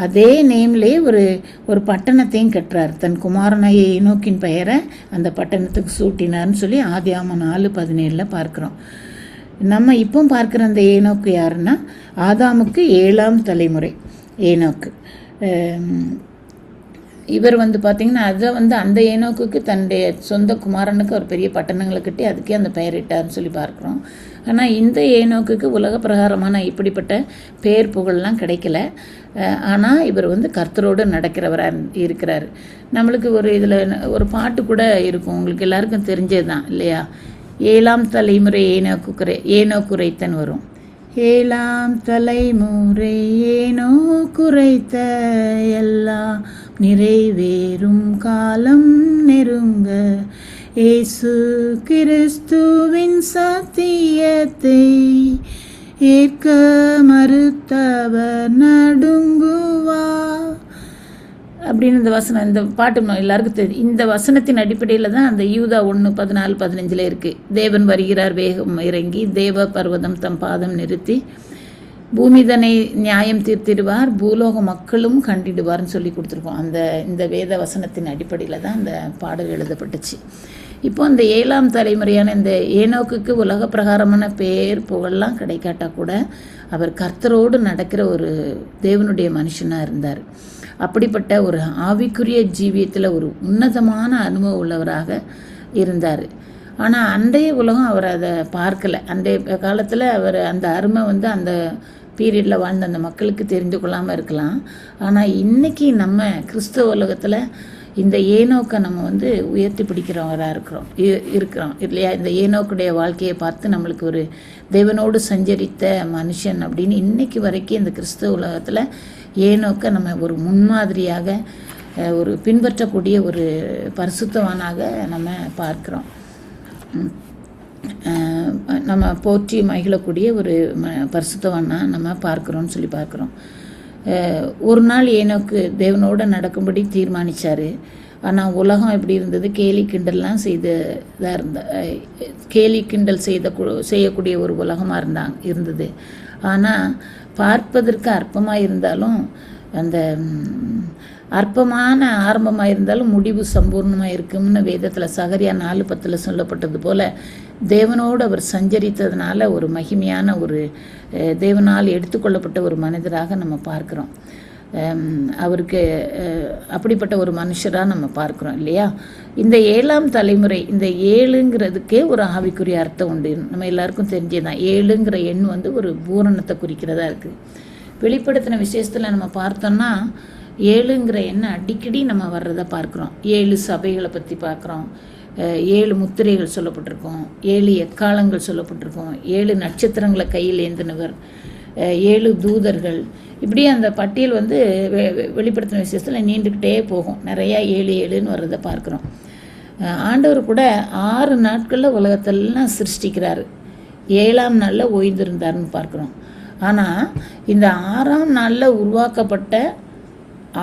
அதே நேம்லேயே ஒரு பட்டணத்தையும் கட்டுறார். தன் குமாரனாய ஏனோக்கின் பெயரை அந்த பட்டணத்துக்கு சூட்டினார்னு சொல்லி ஆதியாகமம் 4:17 பார்க்குறோம். நம்ம இப்போ பார்க்குற அந்த ஏனோக்கு யாருன்னா ஆதாமுக்கு 7ஆம் தலைமுறை ஏனோக்கு. இவர் வந்து பார்த்திங்கன்னா அதை வந்து அந்த ஏனோக்குக்கு தன்னுடைய சொந்த குமாரனுக்கு ஒரு பெரிய பட்டணங்களை கட்டி அதுக்கே அந்த பெயரிட்டார்னு சொல்லி பார்க்குறோம். ஆனால் இந்த ஏனோக்குக்கு உலக பிரகாரமான இப்படிப்பட்ட பெயர் புகழ்லாம் கிடைக்கல. ஆனால் இவர் வந்து கர்த்தரோடு நடக்கிறவராக இருக்கிறார். நம்மளுக்கு இதில் ஒரு பாட்டு கூட இருக்கும், உங்களுக்கு எல்லாருக்கும் தெரிஞ்சது தான் இல்லையா, 7ஆம் தலைமுறை ஏனோக்குரைத்தன் வரும். 7ஆம் தலைமுறை ஏனோக்குரைத்த எல்லாம் நிறைவேறும் காலம் நெருங்க இயேசு கிறிஸ்துவின் சத்தியத்தை ஏற்க மறுத்தவர் நடுங்குவார் அப்படின்னு இந்த பாட்டு எல்லாருக்கும் தெரியும். இந்த வசனத்தின் அடிப்படையில் தான் அந்த யூதா 1:14-15 இருக்குது. தேவன் வருகிறார் வேகம் இறங்கி தேவ பர்வதம் தம் பாதம் நிறுத்தி பூமிதனை நியாயம் தீர்த்திடுவார் பூலோக மக்களும் கண்டிடுவார்னு சொல்லி கொடுத்துருக்கோம். இந்த வேத வசனத்தின் அடிப்படையில் தான் அந்த பாடல் எழுதப்பட்டுச்சு. இப்போ இந்த 7ஆம் தலைமுறையான இந்த ஏனோக்குக்கு உலக பிரகாரமான பேர் புகழெல்லாம் கிடைக்காட்டா கூட அவர் கர்த்தரோடு நடக்கிற ஒரு தேவனுடைய மனுஷனாக இருந்தார். அப்படிப்பட்ட ஒரு ஆவிக்குரிய ஜீவியத்தில் ஒரு உன்னதமான அனுபவம் உள்ளவராக இருந்தார். ஆனால் அன்றைய உலகம் அவர் அதை பார்க்கலை. அன்றைய காலத்தில் அவர் அந்த அருமை வந்து அந்த பீரியடில் வாழ்ந்த அந்த மக்களுக்கு தெரிந்து கொள்ளாமல் இருக்கலாம். ஆனால் இன்றைக்கி நம்ம கிறிஸ்தவ உலகத்தில் இந்த ஏனோக்கை நம்ம வந்து உயர்த்தி பிடிக்கிறவராக இருக்கிறோம் இல்லையா. இந்த ஏனோக்குடைய வாழ்க்கையை பார்த்து நம்மளுக்கு ஒரு தேவனோடு சஞ்சரித்த மனுஷன் அப்படின்னு இன்றைக்கி வரைக்கும் இந்த கிறிஸ்தவ உலகத்தில் ஏனோக்கை நம்ம ஒரு முன்மாதிரியாக ஒரு பின்பற்றக்கூடிய ஒரு பரிசுத்தவானாக நம்ம பார்க்குறோம். நம்ம போற்றி மகிழக்கூடிய ஒரு பரிசுத்தவானா நம்ம பார்க்குறோன்னு சொல்லி பார்க்குறோம். ஒரு நாள் ஏனோக்கு தேவனோடு நடக்கும்படி தீர்மானித்தார். ஆனால் உலகம் எப்படி இருந்தது, கேலி கிண்டல்லாம் செய்ததாக கேலி கிண்டல் செய்யக்கூடிய ஒரு உலகமாக இருந்தது. ஆனால் பார்ப்பதற்கு அற்பமாக இருந்தாலும், அந்த அற்பமான ஆரம்பமாக இருந்தாலும் முடிவு சம்பூர்ணமாக இருக்கும்னு வேதத்தில் சகரியா 4:10 சொல்லப்பட்டது போல், தேவனோடு அவர் சஞ்சரித்ததுனால ஒரு மகிமையான ஒரு தேவனால் எடுத்துக்கொள்ளப்பட்ட ஒரு மனிதராக நம்ம பார்க்குறோம். அவருக்கு அப்படிப்பட்ட ஒரு மனுஷராக நம்ம பார்க்குறோம் இல்லையா. இந்த 7ஆம் தலைமுறை, இந்த 7ங்கிறதுக்கே ஒரு ஆவிக்குரிய அர்த்தம் உண்டு. நம்ம எல்லாருக்கும் தெரிஞ்சதுதான். 7ங்கிற எண் ஒரு பூரணத்தை குறிக்கிறதா இருக்குது. வெளிப்படுத்தின விசேஷத்தில் நம்ம பார்த்தோம்னா 7ங்கிற எண்ணை அடிக்கடி நம்ம வர்றதை பார்க்குறோம். 7 சபைகளை பற்றி பார்க்குறோம். 7 முத்திரைகள் சொல்லப்பட்டிருக்கோம். 7 எக்காலங்கள் சொல்லப்பட்டிருக்கோம். 7 நட்சத்திரங்களை கையில் ஏந்தினவர், 7 தூதர்கள். இப்படி அந்த பட்டியல் வெளிப்படுத்தின விசேஷத்தில் நீண்டுக்கிட்டே போகும். நிறையா 7 வர்றதை பார்க்குறோம். ஆண்டவர் கூட 6 நாட்களில் உலகத்தெல்லாம் சிருஷ்டிக்கிறாரு. 7ஆம் நாளில் ஓய்ந்திருந்தார்னு பார்க்குறோம். ஆனால் இந்த 6ஆம் நாளில் உருவாக்கப்பட்ட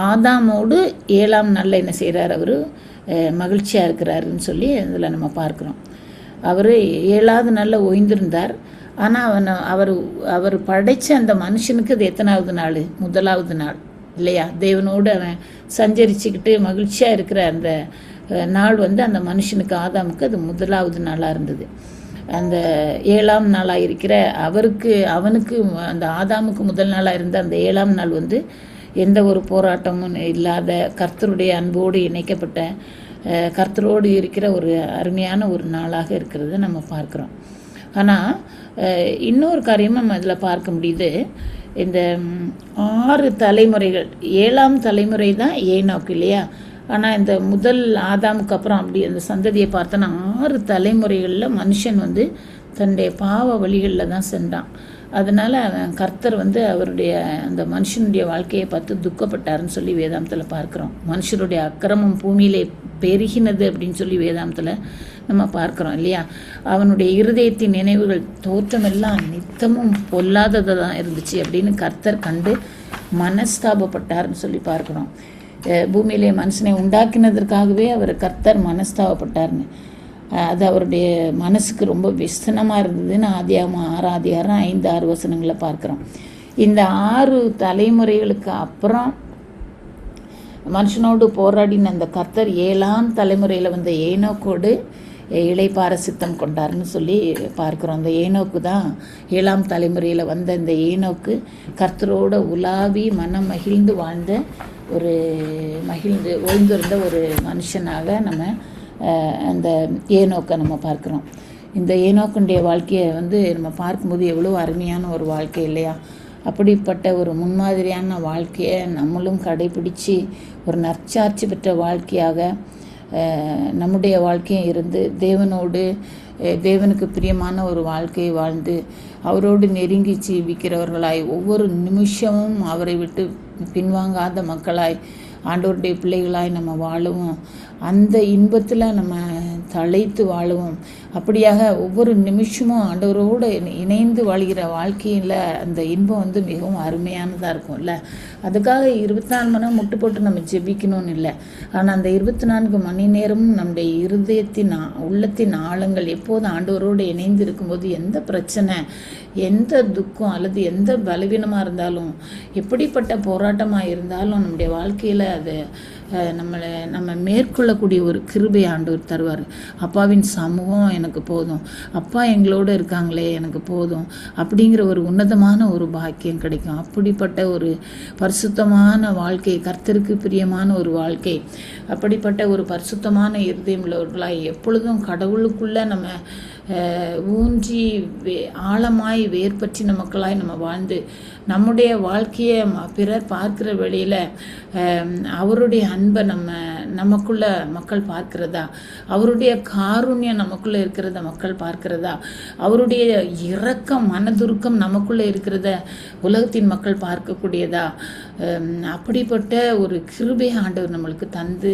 ஆதாமோடு 7ஆம் நாளில் என்ன செய்கிறார், அவர் மகிழ்ச்சியாக இருக்கிறாருன்னு சொல்லி அதில் நம்ம பார்க்குறோம். அவர் 7ஆவது நாளில் ஓய்ந்திருந்தார். ஆனால் அவர் படைத்த அந்த மனுஷனுக்கு அது எத்தனாவது நாள், முதலாவது நாள் இல்லையா. தேவனோடு அவன் சஞ்சரிச்சுக்கிட்டு மகிழ்ச்சியாக இருக்கிற அந்த நாள் அந்த மனுஷனுக்கு ஆதாமுக்கு அது முதலாவது நாளாக இருந்தது. அந்த 7ஆம் நாளாக இருக்கிற அவனுக்கு அந்த ஆதாமுக்கு முதல் நாளாக இருந்த அந்த 7ஆம் நாள் எந்த ஒரு போராட்டமும் இல்லாத கர்த்தருடைய அன்போடு இணைக்கப்பட்ட கர்த்தரோடு இருக்கிற ஒரு அருமையான ஒரு நாளாக இருக்கிறது நம்ம பார்க்குறோம். ஆனால் இன்னொரு காரியமும் நம்ம இதில் பார்க்க முடியுது. இந்த 6 தலைமுறைகள், 7ஆம் தலைமுறை தான் ஏனோக்கு இல்லையா. ஆனால் இந்த முதல் ஆதாமுக்கு அப்புறம் அப்படி அந்த சந்ததியை பார்த்தோன்னா 6 தலைமுறைகளில் மனுஷன் தன்னுடைய பாவ வழிகளில் தான் சென்றான். அதனால் கர்த்தர் அவருடைய அந்த மனுஷனுடைய வாழ்க்கையை பார்த்து துக்கப்பட்டாருன்னு சொல்லி வேதாந்தத்தில் பார்க்குறோம். மனுஷருடைய அக்கிரமம் பூமியிலே பெருகினது அப்படின்னு சொல்லி வேதாந்தத்தில் நம்ம பார்க்குறோம் இல்லையா. அவனுடைய இருதயத்தின் நினைவுகள் தோற்றமெல்லாம் நித்தமும் பொல்லாததாக தான் இருந்துச்சு அப்படின்னு கர்த்தர் கண்டு மனஸ்தாபப்பட்டார்னு சொல்லி பார்க்குறோம். பூமியிலே மனுஷனை உண்டாக்கினதற்காகவே அவர் கர்த்தர் மனஸ்தாபப்பட்டார்னு, அது அவருடைய மனசுக்கு ரொம்ப விஸ்தனமாக இருந்ததுன்னு ஆதியாகமம் 6ஆம் அதிகாரம் 5-6 வசனங்களை பார்க்குறோம். இந்த 6 தலைமுறைகளுக்கு அப்புறம் மனுஷனோடு போராடின அந்த கர்த்தர் 7ஆம் தலைமுறையில் ஏனோக்கோடு இளைப்பாற சித்தம் கொண்டார்னு சொல்லி பார்க்குறோம். அந்த ஏனோக்கு தான் 7ஆம் தலைமுறையில் இந்த ஏனோக்கு கர்த்தரோட உலாவி மனம் மகிழ்ந்து வாழ்ந்த ஓய்ந்திருந்த ஒரு மனுஷனாக நம்ம அந்த ஏனோக்கை நம்ம பார்க்குறோம். இந்த ஏனோக்குடைய வாழ்க்கையை நம்ம பார்க்கும்போது எவ்வளோ அருமையான ஒரு வாழ்க்கை இல்லையா. அப்படிப்பட்ட ஒரு முன்மாதிரியான வாழ்க்கையை நம்மளும் கடைபிடித்து ஒரு நற்சாட்சி பெற்ற வாழ்க்கையாக நம்முடைய வாழ்க்கையும் இருந்து தேவனுக்கு பிரியமான ஒரு வாழ்க்கையை வாழ்ந்து அவரோடு நெருங்கி ஜீவிக்கிறவர்களாய் ஒவ்வொரு நிமிஷமும் அவரை விட்டு பின்வாங்காத மக்களாய் ஆண்டவருடைய பிள்ளைகளாய் நம்ம வாழவும், அந்த இன்பத்தில் நம்ம தழைத்து வாழவும். அப்படியாக ஒவ்வொரு நிமிஷமும் ஆண்டவரோடு இணைந்து வாழ்கிற வாழ்க்கையில் அந்த இன்பம் மிகவும் அருமையானதாக இருக்கும்ல. அதுக்காக 24 மணி நேரம் முட்டு போட்டு நம்ம ஜெபிக்கணும்னு இல்லை. ஆனால் அந்த 24 மணி நேரமும் நம்முடைய இருதயத்தின் உள்ளத்தின் ஆழங்கள் எப்போதும் ஆண்டவரோடு இணைந்து இருக்கும்போது எந்த பிரச்சனை, எந்த துக்கம் அல்லது எந்த பலவீனமாக இருந்தாலும், எப்படிப்பட்ட போராட்டமாக இருந்தாலும் நம்முடைய வாழ்க்கையில் அது நம்ம மேற்கொள்ளக்கூடிய ஒரு கிருபை ஆண்டவர் தருவார். அப்பாவின் சமூகம் எனக்கு போதும், அப்பா எங்களோடு இருக்காங்களே எனக்கு போதும் அப்படிங்கிற ஒரு உன்னதமான ஒரு பாக்கியம் கிடைக்கும். அப்படிப்பட்ட ஒரு பரிசுத்தமான வாழ்க்கை, கர்த்தருக்கு பிரியமான ஒரு வாழ்க்கை, அப்படிப்பட்ட ஒரு பரிசுத்தமான இருதயம் உள்ளவர்களாய் எப்பொழுதும் கடவுளுக்குள்ளே நம்ம ஊன்றி ஆழமாய் வேர்பற்றின மக்களாய் நம்ம வாழ்ந்து நம்முடைய வாழ்க்கையை பிறர் பார்க்கிற வேளையில் அவருடைய அன்பை நமக்குள்ள மக்கள் பார்க்கிறதா, அவருடைய காருண்யம் நமக்குள்ளே இருக்கிறத மக்கள் பார்க்கிறதா, அவருடைய இரக்கம் மனதுருக்கம் நமக்குள்ளே இருக்கிறத உலகத்தின் மக்கள் பார்க்கக்கூடியதா, அப்படிப்பட்ட ஒரு கிருபை ஆண்டவர் நம்மளுக்கு தந்து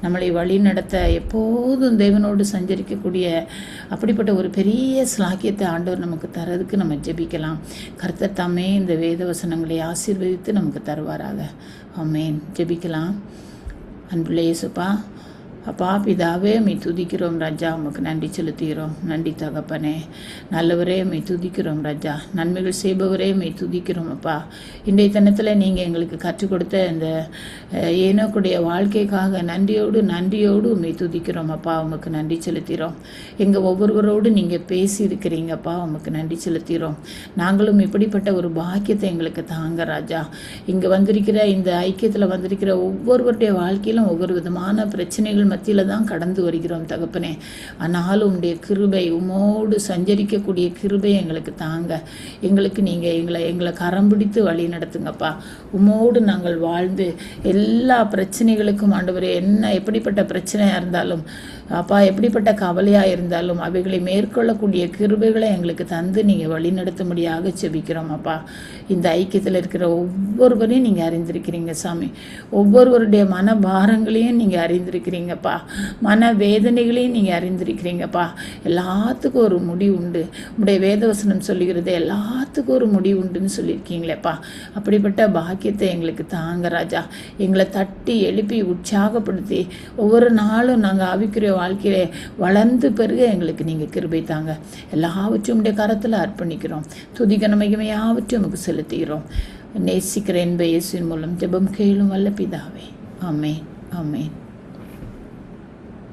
நம்மளை வழி நடத்த எப்போதும் தேவனோடு சஞ்சரிக்கக்கூடிய அப்படிப்பட்ட ஒரு பெரிய ஸ்லாக்கியத்தை ஆண்டவர் நமக்கு தரதுக்கு நம்ம ஜெபிக்கலாம். கர்த்தர் தாமே இந்த வேத வசனங்களை ஆசீர்வதித்து நமக்கு தருவாராக. ஆமென். ஜெபிக்கலாம். அன்புள்ள இயேசுப்பா, அப்பா பிதாவே மெய் துதிக்கிறோம் ராஜா, உமக்கு நன்றி செலுத்துகிறோம். நன்றி தகப்பனே, நல்லவரே மெய் துதிக்கிறோம் ராஜா, நன்மைகள் செய்பவரே மெய் துதிக்கிறோம் அப்பா. இன்றைய தினத்தில் நீங்கள் எங்களுக்கு கற்றுக் கொடுத்த இந்த ஏனோக்குடைய வாழ்க்கைக்காக நன்றியோடு மெய் துதிக்கிறோம் அப்பா, உமக்கு நன்றி செலுத்துகிறோம். எங்கள் ஒவ்வொருவரோடு நீங்கள் பேசியிருக்கிறீங்கப்பா, உமக்கு நன்றி செலுத்துகிறோம். நாங்களும் இப்படிப்பட்ட ஒரு பாக்கியத்தை எங்களுக்கு தாங்க ராஜா. இங்கே வந்திருக்கிற இந்த ஐக்கியத்தில் வந்திருக்கிற ஒவ்வொருவருடைய வாழ்க்கையிலும் ஒவ்வொரு விதமான பிரச்சனைகள் மத்தியில் தான் கடந்து வருகிறோம் தகப்பனே. ஆனாலும் உடைய கிருபை, உமோடு சஞ்சரிக்கக்கூடிய கிருபை எங்களுக்கு தாங்க. எங்களுக்கு நீங்கள் எங்களை கரம் பிடித்து வழி நடத்துங்கப்பா. உமோடு நாங்கள் வாழ்ந்து எல்லா பிரச்சனைகளுக்கும் ஆண்டவரே, எப்படிப்பட்ட பிரச்சனையாக இருந்தாலும் அப்பா, எப்படிப்பட்ட கவலையாக இருந்தாலும் அவைகளை மேற்கொள்ளக்கூடிய கிருபைகளை எங்களுக்கு தந்து நீங்கள் வழி நடத்தும்படியாக செபிக்கிறோம் அப்பா. இந்த ஐக்கியத்தில் இருக்கிற ஒவ்வொருவரையும் நீங்கள் அறிந்திருக்கிறீங்க சாமி. ஒவ்வொருவருடைய மன பாரங்களையும் நீங்கள் அறிந்திருக்கிறீங்கப்பா. மன வேதனைகளையும் நீங்கள் அறிந்திருக்கிறீங்கப்பா. எல்லாத்துக்கும் ஒரு முடிவு உண்டு. உடைய வேதவசனம் சொல்லுகிறது எல்லாத்துக்கும் ஒரு முடிவு உண்டுன்னு சொல்லியிருக்கீங்களேப்பா. அப்படிப்பட்ட பாக்கியத்தை எங்களுக்கு தாங்க ராஜா. எங்களை தட்டி எழுப்பி உற்சாகப்படுத்தி ஒவ்வொரு நாளும் நாங்கள் ஆவிக்குரிய வாழ்க்கையில வளர்ந்து பெருக எங்களுக்கு நீங்கள் கிருபை தாங்க. எல்லாவற்றும் உடைய கரத்தில் அர்ப்பணிக்கிறோம். துதிக்க மகிமையாவற்றும் நமக்கு செலுத்துகிறோம். நேசிக்கிற என்ப இயேசுவின் மூலம் ஜெபம் கேளும் வல்ல பிதாவே. ஆமென். ஆமென்.